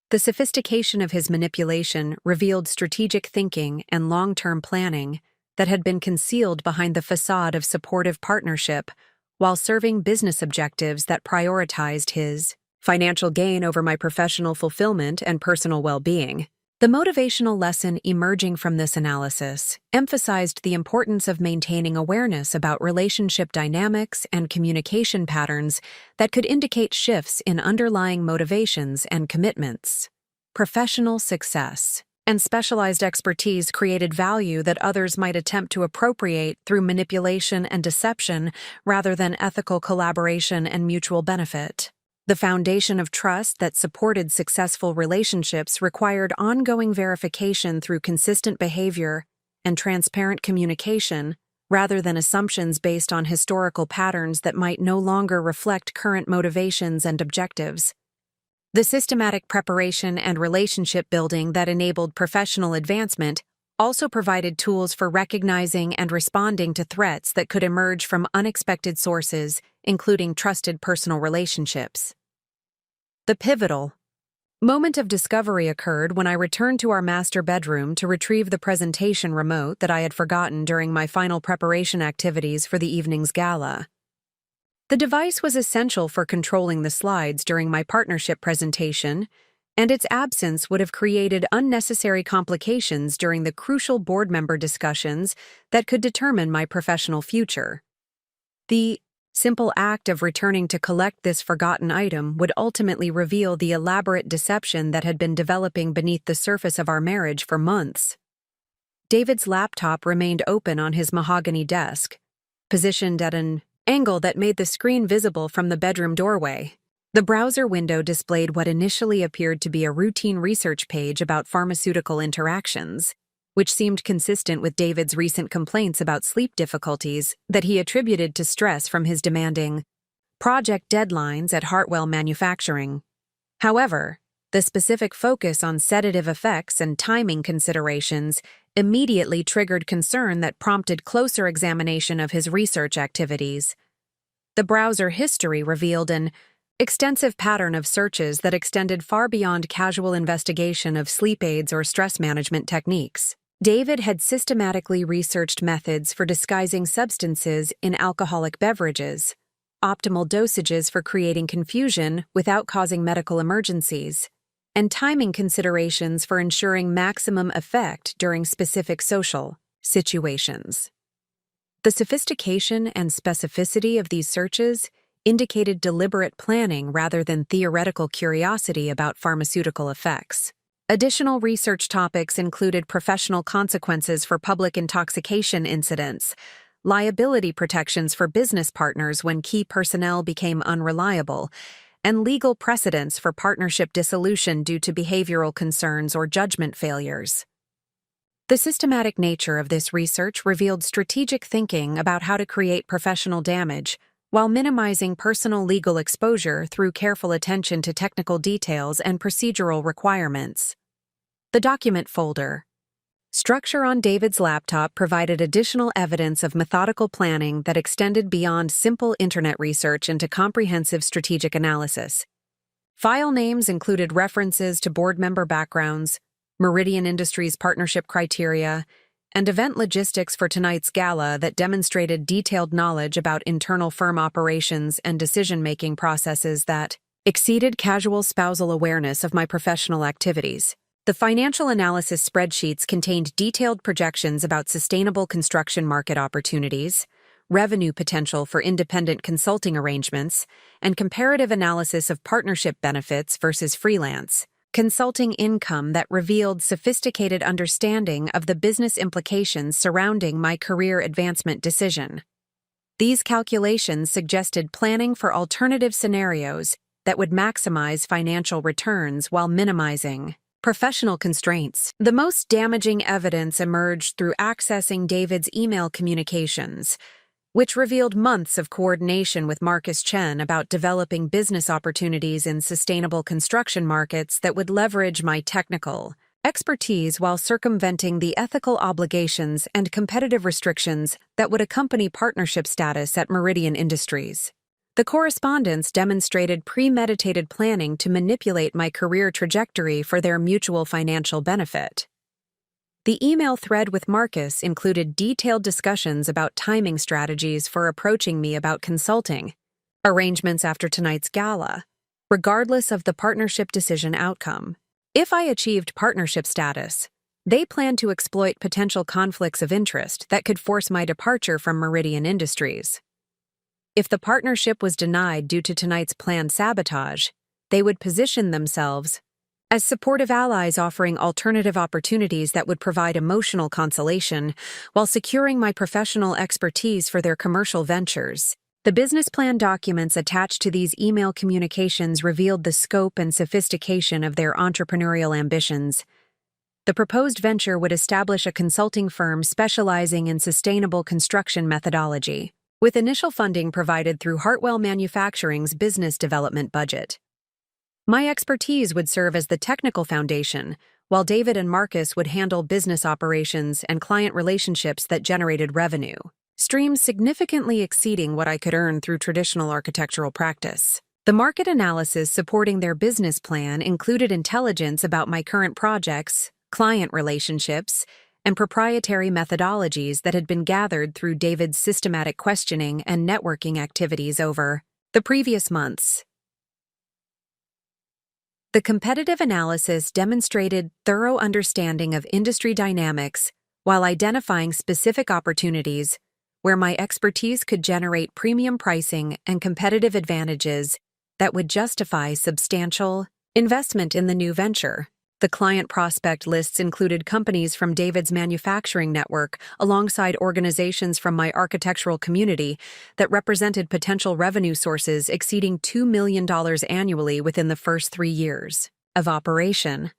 The sophistication of his manipulation revealed strategic thinking and long-term planning that had been concealed behind the facade of supportive partnership while serving business objectives that prioritized his financial gain over my professional fulfillment and personal well-being. The motivational lesson emerging from this analysis emphasized the importance of maintaining awareness about relationship dynamics and communication patterns that could indicate shifts in underlying motivations and commitments. Professional success and specialized expertise created value that others might attempt to appropriate through manipulation and deception rather than ethical collaboration and mutual benefit. The foundation of trust that supported successful relationships required ongoing verification through consistent behavior and transparent communication, rather than assumptions based on historical patterns that might no longer reflect current motivations and objectives. The systematic preparation and relationship building that enabled professional advancement also provided tools for recognizing and responding to threats that could emerge from unexpected sources, including trusted personal relationships. The pivotal moment of discovery occurred when I returned to our master bedroom to retrieve the presentation remote that I had forgotten during my final preparation activities for the evening's gala. The device was essential for controlling the slides during my partnership presentation, and its absence would have created unnecessary complications during the crucial board member discussions that could determine my professional future. The simple act of returning to collect this forgotten item would ultimately reveal the elaborate deception that had been developing beneath the surface of our marriage for months. David's laptop remained open on his mahogany desk, positioned at an angle that made the screen visible from the bedroom doorway. The browser window displayed what initially appeared to be a routine research page about pharmaceutical interactions, which seemed consistent with David's recent complaints about sleep difficulties that he attributed to stress from his demanding project deadlines at Hartwell Manufacturing. However, the specific focus on sedative effects and timing considerations immediately triggered concern that prompted closer examination of his research activities. The browser history revealed an extensive pattern of searches that extended far beyond casual investigation of sleep aids or stress management techniques. David had systematically researched methods for disguising substances in alcoholic beverages, optimal dosages for creating confusion without causing medical emergencies, and timing considerations for ensuring maximum effect during specific social situations. The sophistication and specificity of these searches indicated deliberate planning rather than theoretical curiosity about pharmaceutical effects. Additional research topics included professional consequences for public intoxication incidents, liability protections for business partners when key personnel became unreliable, and legal precedents for partnership dissolution due to behavioral concerns or judgment failures. The systematic nature of this research revealed strategic thinking about how to create professional damage while minimizing personal legal exposure through careful attention to technical details and procedural requirements. The document folder structure on David's laptop provided additional evidence of methodical planning that extended beyond simple internet research into comprehensive strategic analysis. File names included references to board member backgrounds, Meridian Industries partnership criteria, and event logistics for tonight's gala that demonstrated detailed knowledge about internal firm operations and decision-making processes that exceeded casual spousal awareness of my professional activities. The financial analysis spreadsheets contained detailed projections about sustainable construction market opportunities, revenue potential for independent consulting arrangements, and comparative analysis of partnership benefits versus freelance consulting income that revealed sophisticated understanding of the business implications surrounding my career advancement decision. These calculations suggested planning for alternative scenarios that would maximize financial returns while minimizing professional constraints. The most damaging evidence emerged through accessing David's email communications, which revealed months of coordination with Marcus Chen about developing business opportunities in sustainable construction markets that would leverage my technical expertise while circumventing the ethical obligations and competitive restrictions that would accompany partnership status at Meridian Industries. The correspondence demonstrated premeditated planning to manipulate my career trajectory for their mutual financial benefit. The email thread with Marcus included detailed discussions about timing strategies for approaching me about consulting arrangements after tonight's gala, regardless of the partnership decision outcome. If I achieved partnership status, they planned to exploit potential conflicts of interest that could force my departure from Meridian Industries. If the partnership was denied due to tonight's planned sabotage, they would position themselves as supportive allies offering alternative opportunities that would provide emotional consolation while securing my professional expertise for their commercial ventures. The business plan documents attached to these email communications revealed the scope and sophistication of their entrepreneurial ambitions. The proposed venture would establish a consulting firm specializing in sustainable construction methodology, with initial funding provided through Hartwell Manufacturing's business development budget. My expertise would serve as the technical foundation, while David and Marcus would handle business operations and client relationships that generated revenue, streams significantly exceeding what I could earn through traditional architectural practice. The market analysis supporting their business plan included intelligence about my current projects, client relationships, and proprietary methodologies that had been gathered through David's systematic questioning and networking activities over the previous months. The competitive analysis demonstrated thorough understanding of industry dynamics while identifying specific opportunities where my expertise could generate premium pricing and competitive advantages that would justify substantial investment in the new venture. The client prospect lists included companies from David's manufacturing network alongside organizations from my architectural community that represented potential revenue sources exceeding $2 million annually within the first 3 years of operation.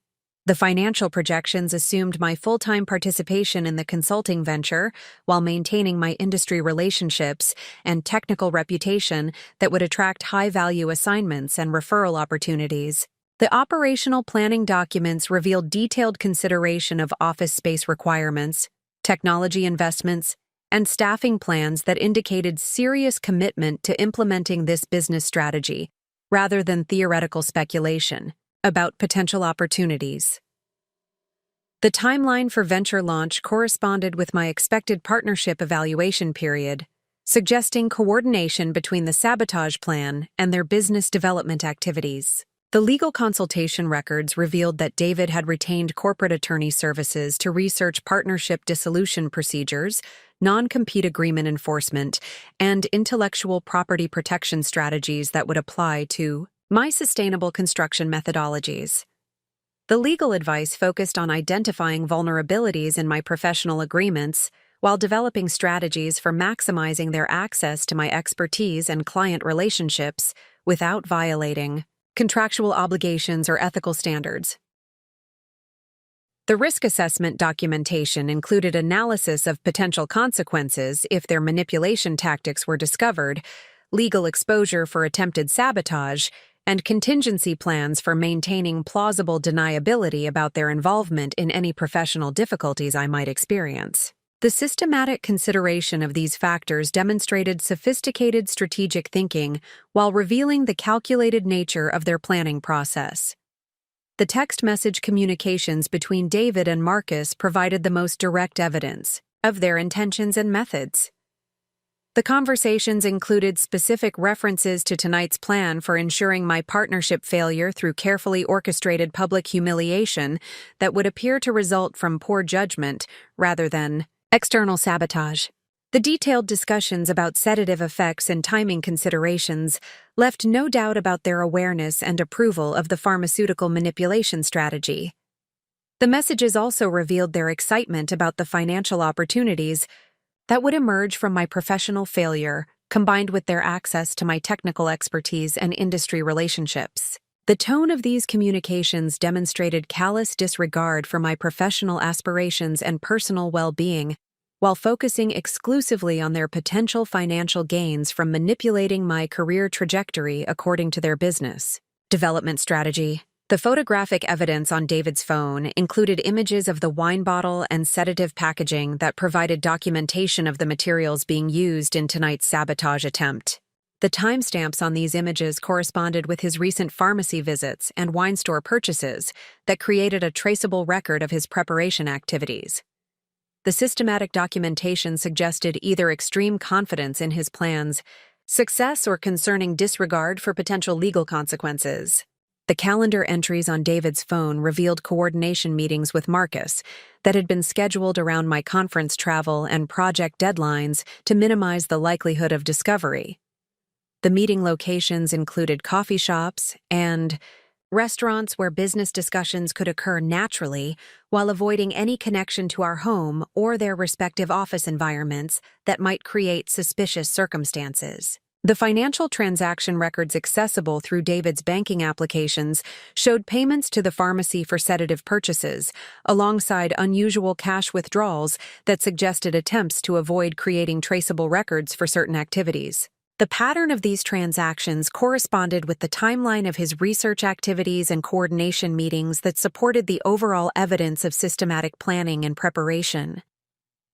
The financial projections assumed my full-time participation in the consulting venture while maintaining my industry relationships and technical reputation that would attract high-value assignments and referral opportunities. The operational planning documents revealed detailed consideration of office space requirements, technology investments, and staffing plans that indicated serious commitment to implementing this business strategy, rather than theoretical speculation about potential opportunities. The timeline for venture launch corresponded with my expected partnership evaluation period, suggesting coordination between the sabotage plan and their business development activities. The legal consultation records revealed that David had retained corporate attorney services to research partnership dissolution procedures, non-compete agreement enforcement, and intellectual property protection strategies that would apply to my sustainable construction methodologies. The legal advice focused on identifying vulnerabilities in my professional agreements while developing strategies for maximizing their access to my expertise and client relationships without violating contractual obligations or ethical standards. The risk assessment documentation included analysis of potential consequences if their manipulation tactics were discovered, legal exposure for attempted sabotage, and contingency plans for maintaining plausible deniability about their involvement in any professional difficulties I might experience. The systematic consideration of these factors demonstrated sophisticated strategic thinking while revealing the calculated nature of their planning process. The text message communications between David and Marcus provided the most direct evidence of their intentions and methods. The conversations included specific references to tonight's plan for ensuring my partnership failure through carefully orchestrated public humiliation that would appear to result from poor judgment rather than external sabotage. The detailed discussions about sedative effects and timing considerations left no doubt about their awareness and approval of the pharmaceutical manipulation strategy. The messages also revealed their excitement about the financial opportunities that would emerge from my professional failure, combined with their access to my technical expertise and industry relationships. The tone of these communications demonstrated callous disregard for my professional aspirations and personal well-being, while focusing exclusively on their potential financial gains from manipulating my career trajectory according to their business development strategy. The photographic evidence on David's phone included images of the wine bottle and sedative packaging that provided documentation of the materials being used in tonight's sabotage attempt. The timestamps on these images corresponded with his recent pharmacy visits and wine store purchases that created a traceable record of his preparation activities. The systematic documentation suggested either extreme confidence in his plans, success, or concerning disregard for potential legal consequences. The calendar entries on David's phone revealed coordination meetings with Marcus that had been scheduled around my conference travel and project deadlines to minimize the likelihood of discovery. The meeting locations included coffee shops and restaurants where business discussions could occur naturally while avoiding any connection to our home or their respective office environments that might create suspicious circumstances. The financial transaction records accessible through David's banking applications showed payments to the pharmacy for sedative purchases, alongside unusual cash withdrawals that suggested attempts to avoid creating traceable records for certain activities. The pattern of these transactions corresponded with the timeline of his research activities and coordination meetings that supported the overall evidence of systematic planning and preparation.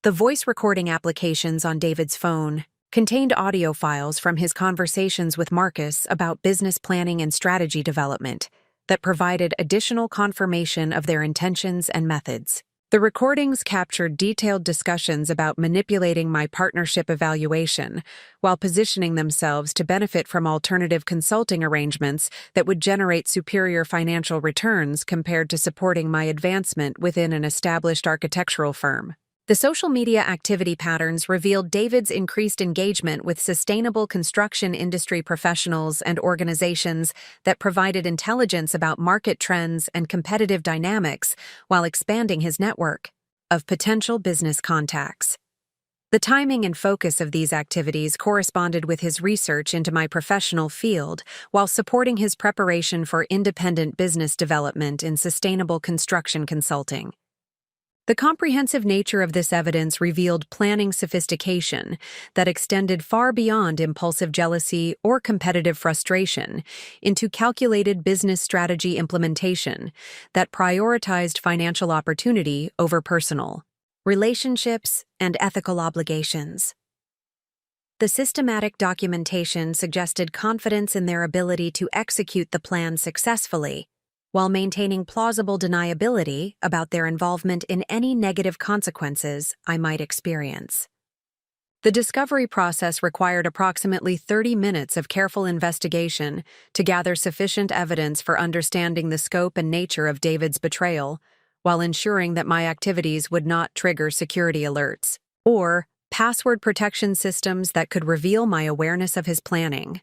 The voice recording applications on David's phone contained audio files from his conversations with Marcus about business planning and strategy development that provided additional confirmation of their intentions and methods. The recordings captured detailed discussions about manipulating my partnership evaluation while positioning themselves to benefit from alternative consulting arrangements that would generate superior financial returns compared to supporting my advancement within an established architectural firm. The social media activity patterns revealed David's increased engagement with sustainable construction industry professionals and organizations that provided intelligence about market trends and competitive dynamics while expanding his network of potential business contacts. The timing and focus of these activities corresponded with his research into my professional field while supporting his preparation for independent business development in sustainable construction consulting. The comprehensive nature of this evidence revealed planning sophistication that extended far beyond impulsive jealousy or competitive frustration into calculated business strategy implementation that prioritized financial opportunity over personal relationships and ethical obligations. The systematic documentation suggested confidence in their ability to execute the plan successfully, while maintaining plausible deniability about their involvement in any negative consequences I might experience. The discovery process required approximately 30 minutes of careful investigation to gather sufficient evidence for understanding the scope and nature of David's betrayal, while ensuring that my activities would not trigger security alerts or password protection systems that could reveal my awareness of his planning.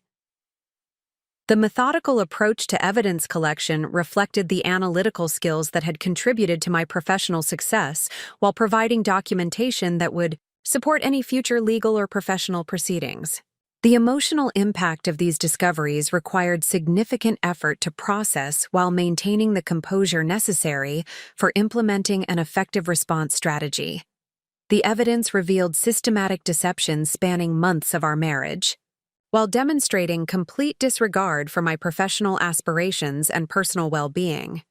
The methodical approach to evidence collection reflected the analytical skills that had contributed to my professional success while providing documentation that would support any future legal or professional proceedings. The emotional impact of these discoveries required significant effort to process while maintaining the composure necessary for implementing an effective response strategy. The evidence revealed systematic deception spanning months of our marriage, while demonstrating complete disregard for my professional aspirations and personal well-being.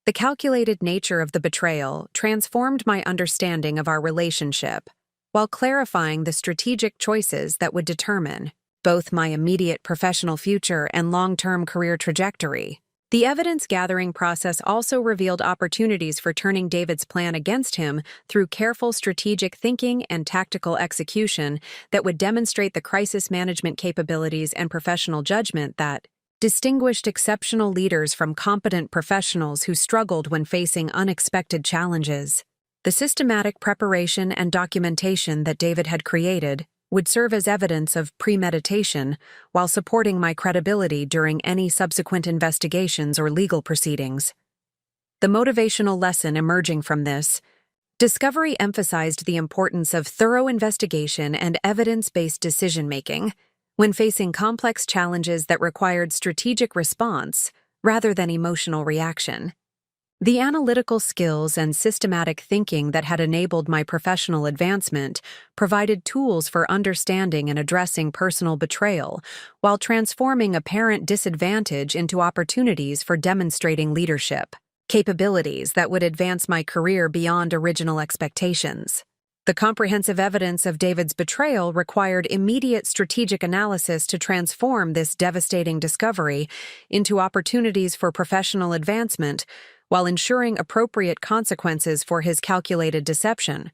The calculated nature of the betrayal transformed my understanding of our relationship, while clarifying the strategic choices that would determine both my immediate professional future and long-term career trajectory. The evidence-gathering process also revealed opportunities for turning David's plan against him through careful strategic thinking and tactical execution that would demonstrate the crisis management capabilities and professional judgment that distinguished exceptional leaders from competent professionals who struggled when facing unexpected challenges. The systematic preparation and documentation that David had created would serve as evidence of premeditation while supporting my credibility during any subsequent investigations or legal proceedings. The motivational lesson emerging from this discovery emphasized the importance of thorough investigation and evidence-based decision-making when facing complex challenges that required strategic response rather than emotional reaction. The analytical skills and systematic thinking that had enabled my professional advancement provided tools for understanding and addressing personal betrayal, while transforming apparent disadvantage into opportunities for demonstrating leadership capabilities that would advance my career beyond original expectations. The comprehensive evidence of David's betrayal required immediate strategic analysis to transform this devastating discovery into opportunities for professional advancement, while ensuring appropriate consequences for his calculated deception.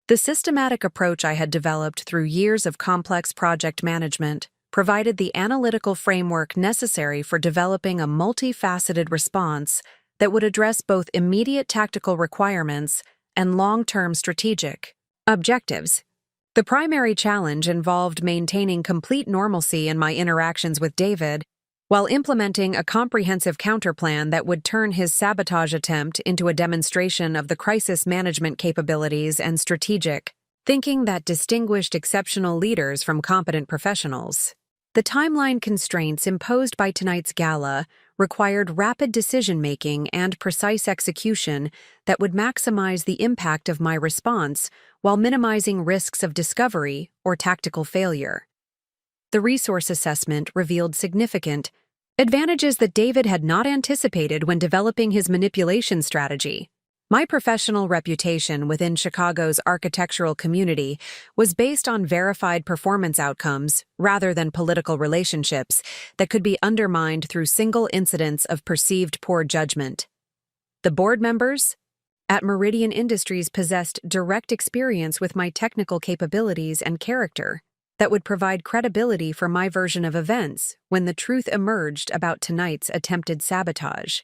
The systematic approach I had developed through years of complex project management provided the analytical framework necessary for developing a multifaceted response that would address both immediate tactical requirements and long-term strategic objectives. The primary challenge involved maintaining complete normalcy in my interactions with David, while implementing a comprehensive counterplan that would turn his sabotage attempt into a demonstration of the crisis management capabilities and strategic thinking that distinguished exceptional leaders from competent professionals. The timeline constraints imposed by tonight's gala required rapid decision-making and precise execution that would maximize the impact of my response while minimizing risks of discovery or tactical failure. The resource assessment revealed significant advantages that David had not anticipated when developing his manipulation strategy. My professional reputation within Chicago's architectural community was based on verified performance outcomes rather than political relationships that could be undermined through single incidents of perceived poor judgment. The board members at Meridian Industries possessed direct experience with my technical capabilities and character that would provide credibility for my version of events when the truth emerged about tonight's attempted sabotage.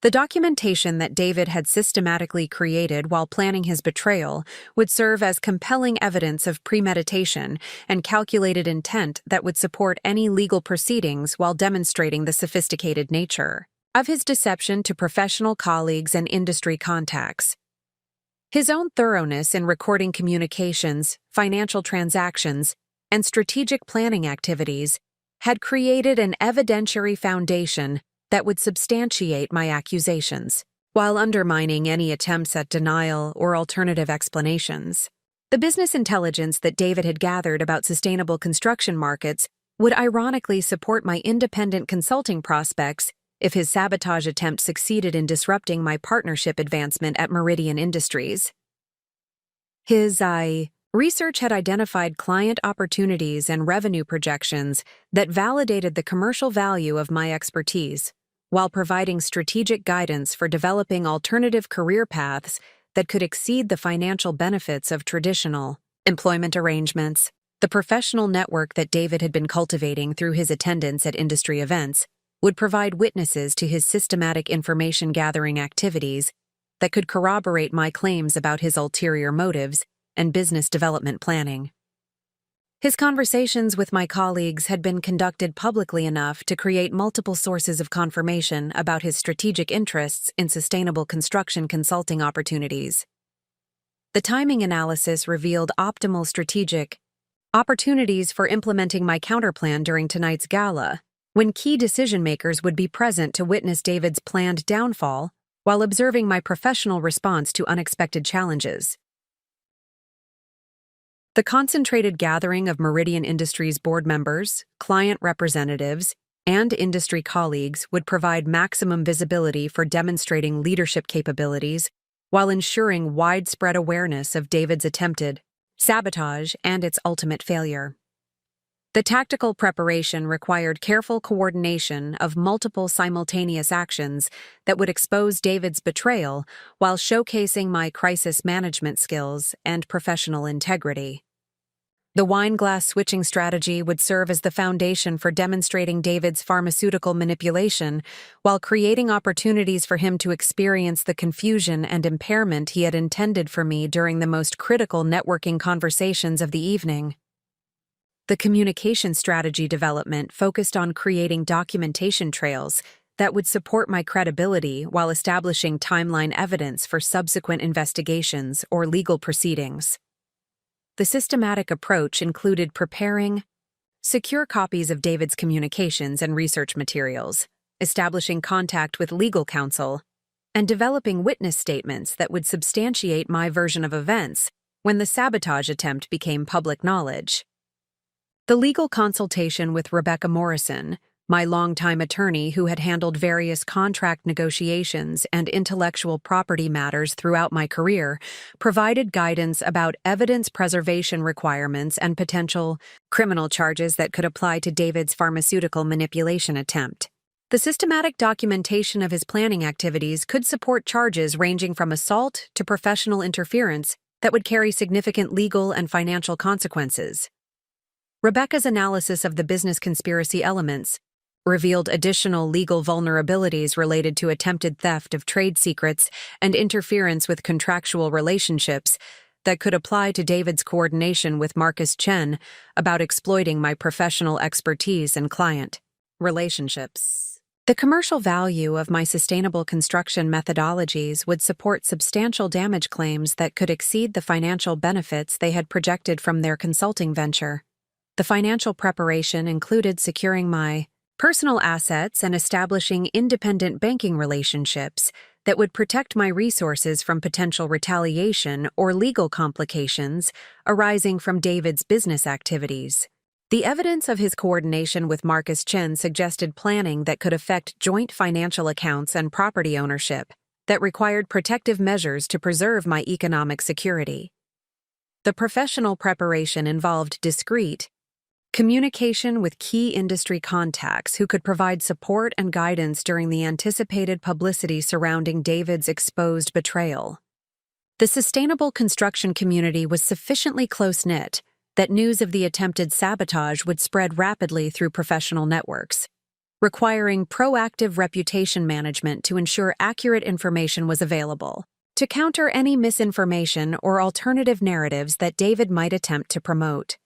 The documentation that David had systematically created while planning his betrayal would serve as compelling evidence of premeditation and calculated intent that would support any legal proceedings while demonstrating the sophisticated nature of his deception to professional colleagues and industry contacts. His own thoroughness in recording communications, financial transactions, and strategic planning activities had created an evidentiary foundation that would substantiate my accusations, while undermining any attempts at denial or alternative explanations. The business intelligence that David had gathered about sustainable construction markets would ironically support my independent consulting prospects if his sabotage attempt succeeded in disrupting my partnership advancement at Meridian Industries. His research had identified client opportunities and revenue projections that validated the commercial value of my expertise, while providing strategic guidance for developing alternative career paths that could exceed the financial benefits of traditional employment arrangements. The professional network that David had been cultivating through his attendance at industry events would provide witnesses to his systematic information-gathering activities that could corroborate my claims about his ulterior motives and business development planning. His conversations with my colleagues had been conducted publicly enough to create multiple sources of confirmation about his strategic interests in sustainable construction consulting opportunities. The timing analysis revealed optimal strategic opportunities for implementing my counterplan during tonight's gala, when key decision-makers would be present to witness David's planned downfall while observing my professional response to unexpected challenges. The concentrated gathering of Meridian Industries board members, client representatives, and industry colleagues would provide maximum visibility for demonstrating leadership capabilities while ensuring widespread awareness of David's attempted sabotage and its ultimate failure. The tactical preparation required careful coordination of multiple simultaneous actions that would expose David's betrayal while showcasing my crisis management skills and professional integrity. The wine glass switching strategy would serve as the foundation for demonstrating David's pharmaceutical manipulation while creating opportunities for him to experience the confusion and impairment he had intended for me during the most critical networking conversations of the evening. The communication strategy development focused on creating documentation trails that would support my credibility while establishing timeline evidence for subsequent investigations or legal proceedings. The systematic approach included preparing secure copies of David's communications and research materials, establishing contact with legal counsel, and developing witness statements that would substantiate my version of events when the sabotage attempt became public knowledge. The legal consultation with Rebecca Morrison, my longtime attorney who had handled various contract negotiations and intellectual property matters throughout my career, provided guidance about evidence preservation requirements and potential criminal charges that could apply to David's pharmaceutical manipulation attempt. The systematic documentation of his planning activities could support charges ranging from assault to professional interference that would carry significant legal and financial consequences. Rebecca's analysis of the business conspiracy elements revealed additional legal vulnerabilities related to attempted theft of trade secrets and interference with contractual relationships that could apply to David's coordination with Marcus Chen about exploiting my professional expertise and client relationships. The commercial value of my sustainable construction methodologies would support substantial damage claims that could exceed the financial benefits they had projected from their consulting venture. The financial preparation included securing my personal assets and establishing independent banking relationships that would protect my resources from potential retaliation or legal complications arising from David's business activities. The evidence of his coordination with Marcus Chen suggested planning that could affect joint financial accounts and property ownership that required protective measures to preserve my economic security. The professional preparation involved discreet communication with key industry contacts who could provide support and guidance during the anticipated publicity surrounding David's exposed betrayal. The sustainable construction community was sufficiently close-knit that news of the attempted sabotage would spread rapidly through professional networks. requiring proactive reputation management to ensure accurate information was available, to counter any misinformation or alternative narratives that David might attempt to promote.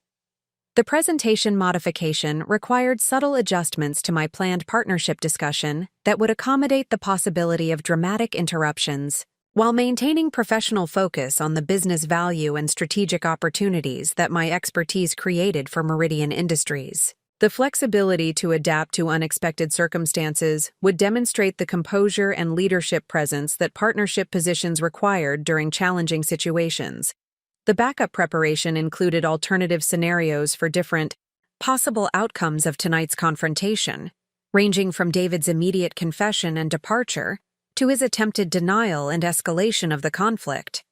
The presentation modification required subtle adjustments to my planned partnership discussion that would accommodate the possibility of dramatic interruptions, while maintaining professional focus on the business value and strategic opportunities that my expertise created for Meridian Industries. The flexibility to adapt to unexpected circumstances would demonstrate the composure and leadership presence that partnership positions required during challenging situations. The backup preparation included alternative scenarios for different possible outcomes of tonight's confrontation, ranging from David's immediate confession and departure to his attempted denial and escalation of the conflict.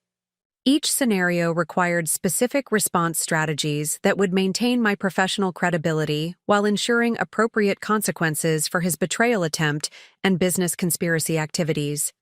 Each scenario required specific response strategies that would maintain my professional credibility while ensuring appropriate consequences for his betrayal attempt and business conspiracy activities.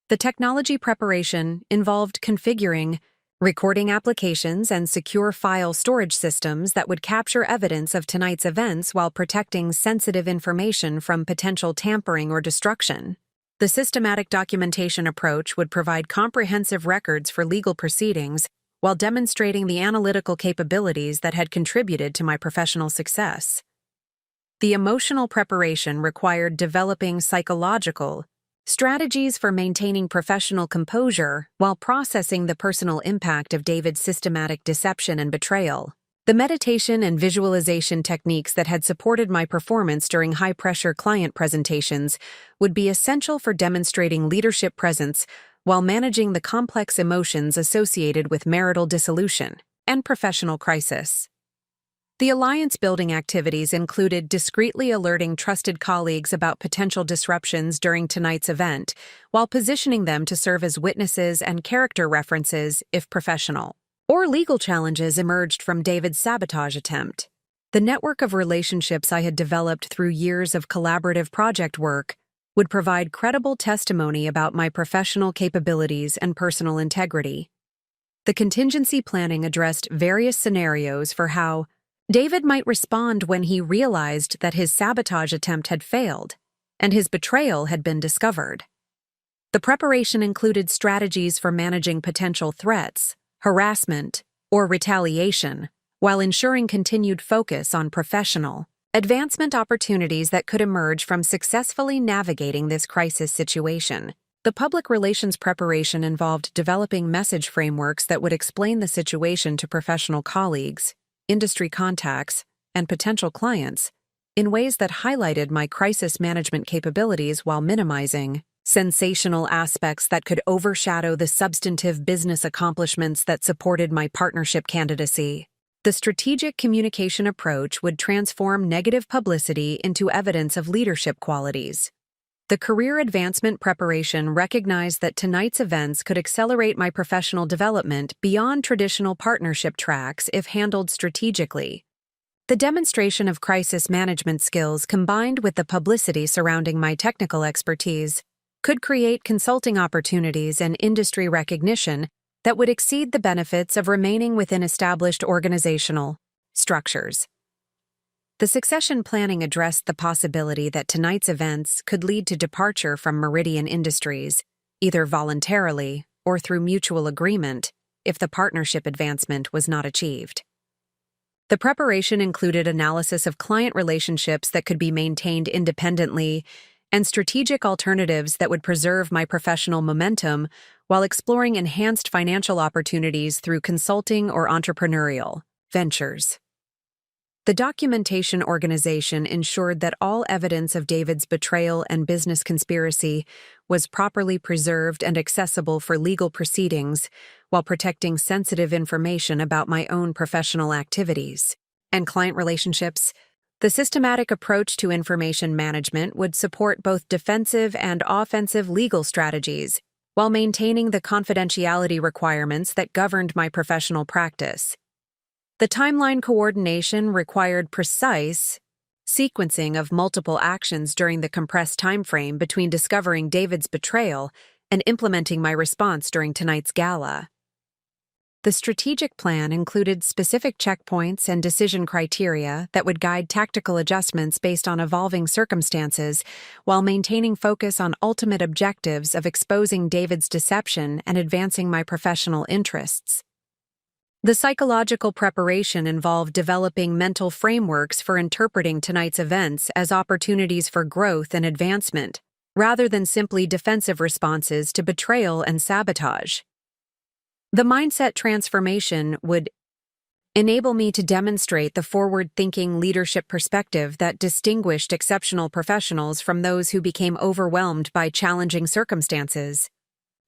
The technology preparation involved configuring recording applications and secure file storage systems that would capture evidence of tonight's events while protecting sensitive information from potential tampering or destruction. The systematic documentation approach would provide comprehensive records for legal proceedings while demonstrating the analytical capabilities that had contributed to my professional success. The emotional preparation required developing psychological strategies for maintaining professional composure while processing the personal impact of David's systematic deception and betrayal. The meditation and visualization techniques that had supported my performance during high-pressure client presentations would be essential for demonstrating leadership presence while managing the complex emotions associated with marital dissolution and professional crisis. The alliance-building activities included discreetly alerting trusted colleagues about potential disruptions during tonight's event, while positioning them to serve as witnesses and character references if professional or legal challenges emerged from David's sabotage attempt. The network of relationships I had developed through years of collaborative project work would provide credible testimony about my professional capabilities and personal integrity. The contingency planning addressed various scenarios for how David might respond when he realized that his sabotage attempt had failed and his betrayal had been discovered. The preparation included strategies for managing potential threats, harassment, or retaliation, while ensuring continued focus on professional advancement opportunities that could emerge from successfully navigating this crisis situation. The public relations preparation involved developing message frameworks that would explain the situation to professional colleagues, industry contacts, and potential clients in ways that highlighted my crisis management capabilities while minimizing sensational aspects that could overshadow the substantive business accomplishments that supported my partnership candidacy. The strategic communication approach would transform negative publicity into evidence of leadership qualities. The career advancement preparation recognized that tonight's events could accelerate my professional development beyond traditional partnership tracks if handled strategically. The demonstration of crisis management skills combined with the publicity surrounding my technical expertise could create consulting opportunities and industry recognition that would exceed the benefits of remaining within established organizational structures. The succession planning addressed the possibility that tonight's events could lead to departure from Meridian Industries, either voluntarily or through mutual agreement, if the partnership advancement was not achieved. The preparation included analysis of client relationships that could be maintained independently and strategic alternatives that would preserve my professional momentum while exploring enhanced financial opportunities through consulting or entrepreneurial ventures. The documentation organization ensured that all evidence of David's betrayal and business conspiracy was properly preserved and accessible for legal proceedings while protecting sensitive information about my own professional activities and client relationships. The systematic approach to information management would support both defensive and offensive legal strategies while maintaining the confidentiality requirements that governed my professional practice. The timeline coordination required precise sequencing of multiple actions during the compressed timeframe between discovering David's betrayal and implementing my response during tonight's gala. The strategic plan included specific checkpoints and decision criteria that would guide tactical adjustments based on evolving circumstances, while maintaining focus on ultimate objectives of exposing David's deception and advancing my professional interests. The psychological preparation involved developing mental frameworks for interpreting tonight's events as opportunities for growth and advancement, rather than simply defensive responses to betrayal and sabotage. The mindset transformation would enable me to demonstrate the forward-thinking leadership perspective that distinguished exceptional professionals from those who became overwhelmed by challenging circumstances.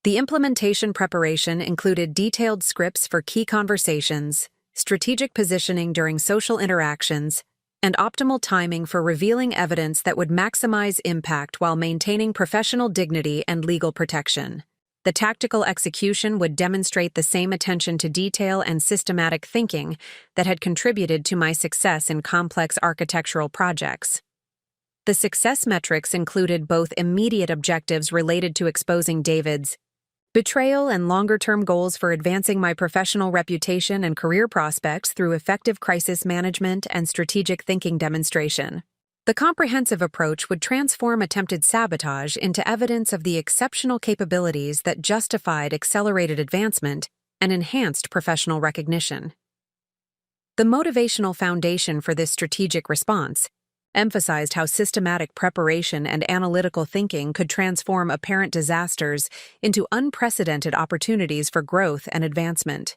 The implementation preparation included detailed scripts for key conversations, strategic positioning during social interactions, and optimal timing for revealing evidence that would maximize impact while maintaining professional dignity and legal protection. The tactical execution would demonstrate the same attention to detail and systematic thinking that had contributed to my success in complex architectural projects. The success metrics included both immediate objectives related to exposing David's betrayal and longer-term goals for advancing my professional reputation and career prospects through effective crisis management and strategic thinking demonstration. The comprehensive approach would transform attempted sabotage into evidence of the exceptional capabilities that justified accelerated advancement and enhanced professional recognition. The motivational foundation for this strategic response emphasized how systematic preparation and analytical thinking could transform apparent disasters into unprecedented opportunities for growth and advancement.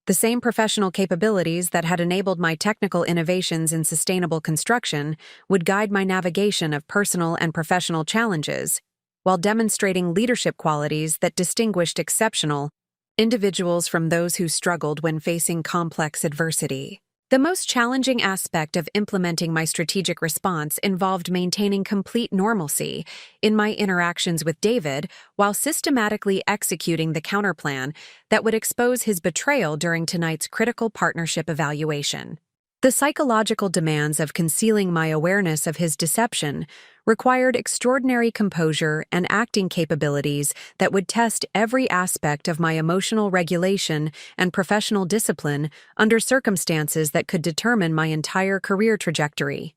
The same professional capabilities that had enabled my technical innovations in sustainable construction would guide my navigation of personal and professional challenges, while demonstrating leadership qualities that distinguished exceptional individuals from those who struggled when facing complex adversity. The most challenging aspect of implementing my strategic response involved maintaining complete normalcy in my interactions with David while systematically executing the counterplan that would expose his betrayal during tonight's critical partnership evaluation. The psychological demands of concealing my awareness of his deception required extraordinary composure and acting capabilities that would test every aspect of my emotional regulation and professional discipline under circumstances that could determine my entire career trajectory.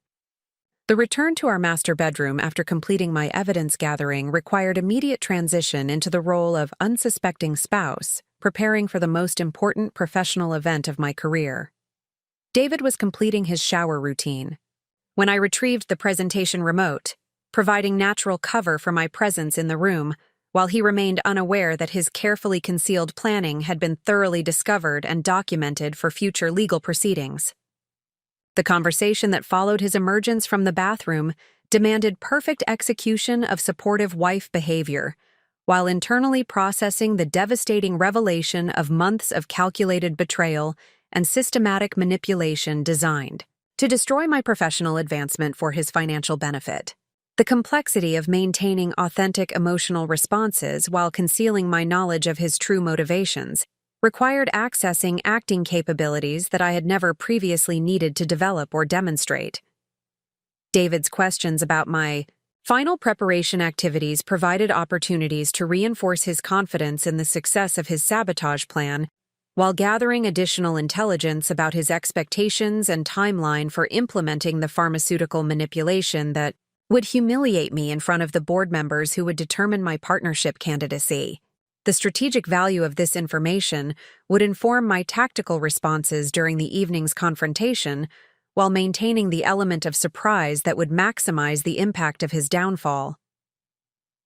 The return to our master bedroom after completing my evidence gathering required immediate transition into the role of unsuspecting spouse, preparing for the most important professional event of my career. David was completing his shower routine when I retrieved the presentation remote, providing natural cover for my presence in the room, while he remained unaware that his carefully concealed planning had been thoroughly discovered and documented for future legal proceedings. The conversation that followed his emergence from the bathroom demanded perfect execution of supportive wife behavior, while internally processing the devastating revelation of months of calculated betrayal and systematic manipulation designed to destroy my professional advancement for his financial benefit. The complexity of maintaining authentic emotional responses while concealing my knowledge of his true motivations required accessing acting capabilities that I had never previously needed to develop or demonstrate. David's questions about my final preparation activities provided opportunities to reinforce his confidence in the success of his sabotage plan, while gathering additional intelligence about his expectations and timeline for implementing the pharmaceutical manipulation that would humiliate me in front of the board members who would determine my partnership candidacy. The strategic value of this information would inform my tactical responses during the evening's confrontation, while maintaining the element of surprise that would maximize the impact of his downfall.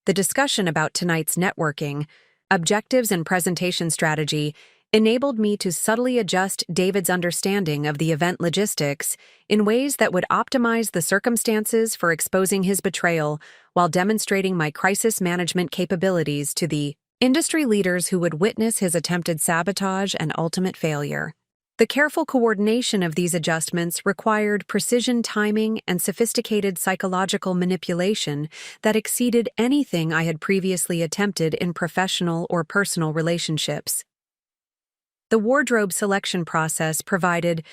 The discussion about tonight's networking, objectives, and presentation strategy enabled me to subtly adjust David's understanding of the event logistics in ways that would optimize the circumstances for exposing his betrayal while demonstrating my crisis management capabilities to the industry leaders who would witness his attempted sabotage and ultimate failure. The careful coordination of these adjustments required precision timing and sophisticated psychological manipulation that exceeded anything I had previously attempted in professional or personal relationships. The wardrobe selection process provided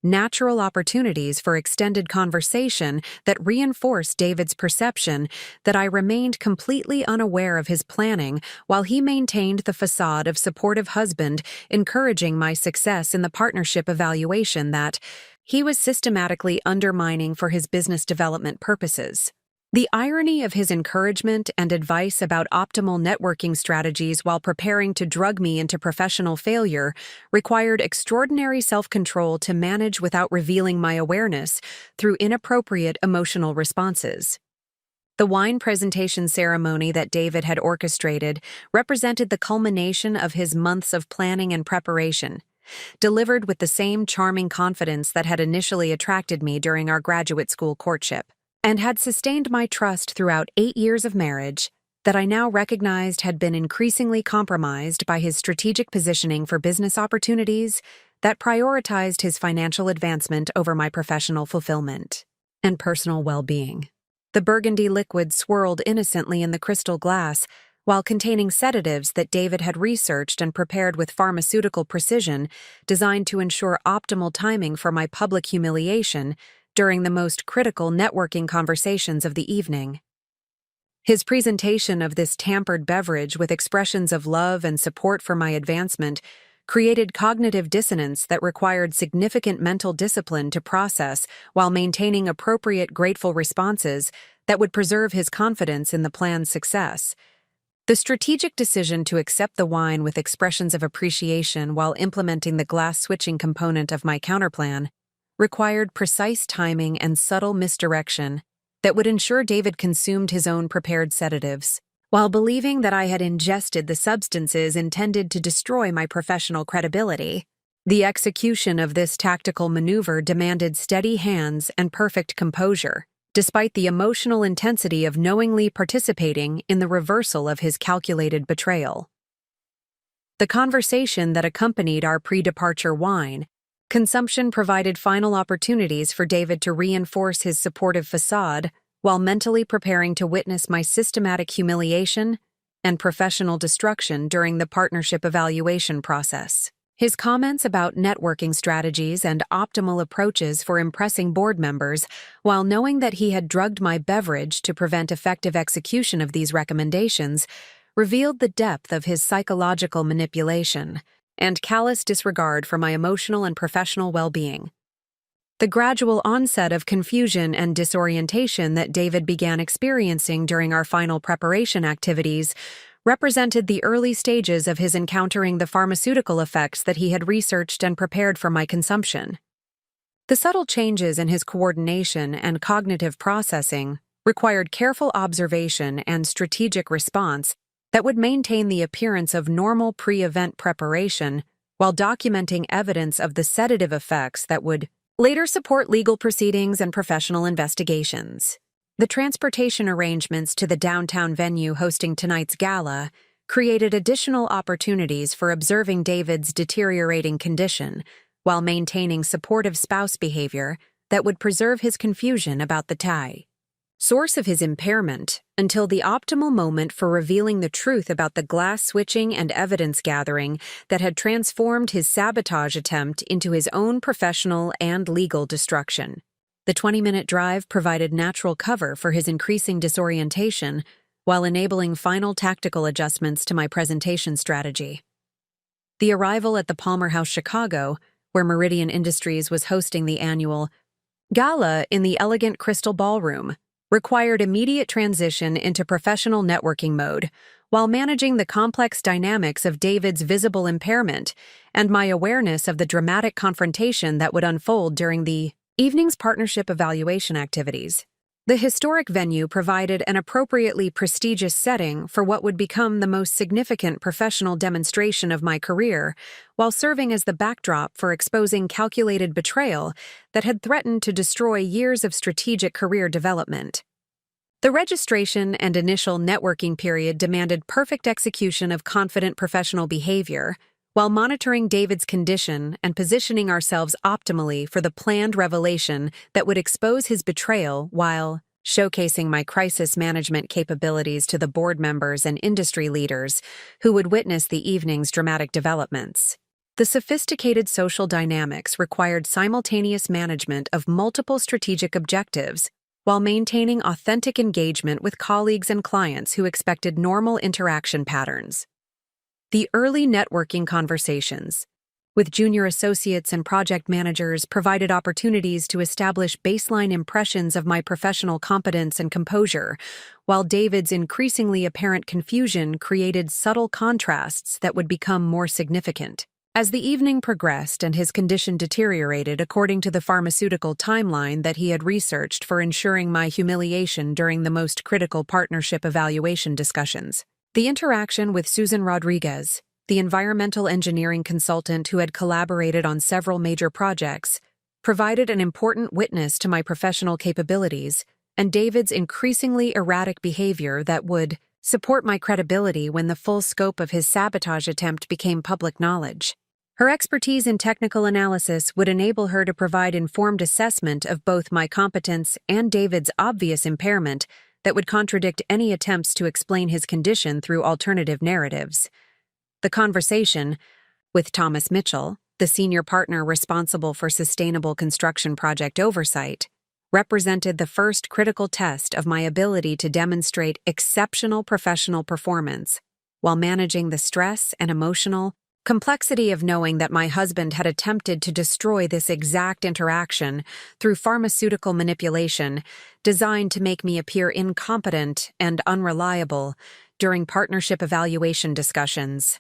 natural opportunities for extended conversation that reinforced David's perception that I remained completely unaware of his planning while he maintained the facade of supportive husband, encouraging my success in the partnership evaluation that he was systematically undermining for his business development purposes. The irony of his encouragement and advice about optimal networking strategies while preparing to drug me into professional failure required extraordinary self-control to manage without revealing my awareness through inappropriate emotional responses. The wine presentation ceremony that David had orchestrated represented the culmination of his months of planning and preparation, delivered with the same charming confidence that had initially attracted me during our graduate school courtship, and had sustained my trust throughout 8 years of marriage that I now recognized had been increasingly compromised by his strategic positioning for business opportunities that prioritized his financial advancement over my professional fulfillment and personal well-being. The burgundy liquid swirled innocently in the crystal glass, while containing sedatives that David had researched and prepared with pharmaceutical precision, designed to ensure optimal timing for my public humiliation during the most critical networking conversations of the evening. His presentation of this tampered beverage with expressions of love and support for my advancement created cognitive dissonance that required significant mental discipline to process while maintaining appropriate grateful responses that would preserve his confidence in the plan's success. The strategic decision to accept the wine with expressions of appreciation while implementing the glass switching component of my counterplan required precise timing and subtle misdirection that would ensure David consumed his own prepared sedatives, while believing that I had ingested the substances intended to destroy my professional credibility. The execution of this tactical maneuver demanded steady hands and perfect composure, despite the emotional intensity of knowingly participating in the reversal of his calculated betrayal. The conversation that accompanied our pre-departure wine consumption provided final opportunities for David to reinforce his supportive facade while mentally preparing to witness my systematic humiliation and professional destruction during the partnership evaluation process. His comments about networking strategies and optimal approaches for impressing board members, while knowing that he had drugged my beverage to prevent effective execution of these recommendations, revealed the depth of his psychological manipulation and callous disregard for my emotional and professional well-being. The gradual onset of confusion and disorientation that David began experiencing during our final preparation activities represented the early stages of his encountering the pharmaceutical effects that he had researched and prepared for my consumption. The subtle changes in his coordination and cognitive processing required careful observation and strategic response that would maintain the appearance of normal pre-event preparation while documenting evidence of the sedative effects that would later support legal proceedings and professional investigations. The transportation arrangements to the downtown venue hosting tonight's gala created additional opportunities for observing David's deteriorating condition while maintaining supportive spouse behavior that would preserve his confusion about the source of his impairment until the optimal moment for revealing the truth about the glass switching and evidence gathering that had transformed his sabotage attempt into his own professional and legal destruction. The 20-minute drive provided natural cover for his increasing disorientation while enabling final tactical adjustments to my presentation strategy. The arrival at the Palmer House Chicago, where Meridian Industries was hosting the annual gala in the elegant Crystal Ballroom, required immediate transition into professional networking mode, while managing the complex dynamics of David's visible impairment and my awareness of the dramatic confrontation that would unfold during the evening's partnership evaluation activities. The historic venue provided an appropriately prestigious setting for what would become the most significant professional demonstration of my career, while serving as the backdrop for exposing calculated betrayal that had threatened to destroy years of strategic career development. The registration and initial networking period demanded perfect execution of confident professional behavior, while monitoring David's condition and positioning ourselves optimally for the planned revelation that would expose his betrayal while showcasing my crisis management capabilities to the board members and industry leaders who would witness the evening's dramatic developments. The sophisticated social dynamics required simultaneous management of multiple strategic objectives while maintaining authentic engagement with colleagues and clients who expected normal interaction patterns. The early networking conversations with junior associates and project managers provided opportunities to establish baseline impressions of my professional competence and composure, while David's increasingly apparent confusion created subtle contrasts that would become more significant. As the evening progressed and his condition deteriorated according to the pharmaceutical timeline that he had researched for ensuring my humiliation during the most critical partnership evaluation discussions, the interaction with Susan Rodriguez, the environmental engineering consultant who had collaborated on several major projects, provided an important witness to my professional capabilities and David's increasingly erratic behavior that would support my credibility when the full scope of his sabotage attempt became public knowledge. Her expertise in technical analysis would enable her to provide informed assessment of both my competence and David's obvious impairment that would contradict any attempts to explain his condition through alternative narratives. The conversation with Thomas Mitchell, the senior partner responsible for sustainable construction project oversight, represented the first critical test of my ability to demonstrate exceptional professional performance while managing the stress and emotional complexity of knowing that my husband had attempted to destroy this exact interaction through pharmaceutical manipulation designed to make me appear incompetent and unreliable during partnership evaluation discussions.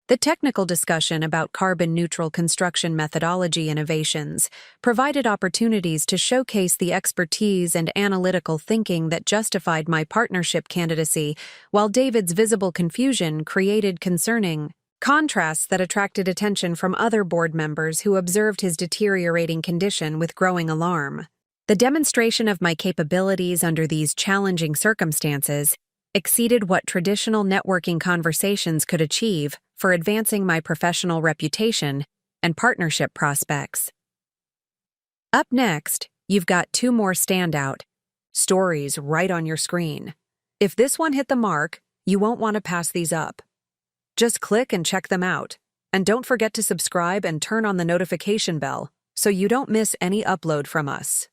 The technical discussion about carbon-neutral construction methodology innovations provided opportunities to showcase the expertise and analytical thinking that justified my partnership candidacy, while David's visible confusion created concerning contrasts that attracted attention from other board members who observed his deteriorating condition with growing alarm. The demonstration of my capabilities under these challenging circumstances exceeded what traditional networking conversations could achieve for advancing my professional reputation and partnership prospects. Up next, you've got two more standout stories right on your screen. If this one hit the mark, you won't want to pass these up. Just click and check them out. And don't forget to subscribe and turn on the notification bell so you don't miss any upload from us.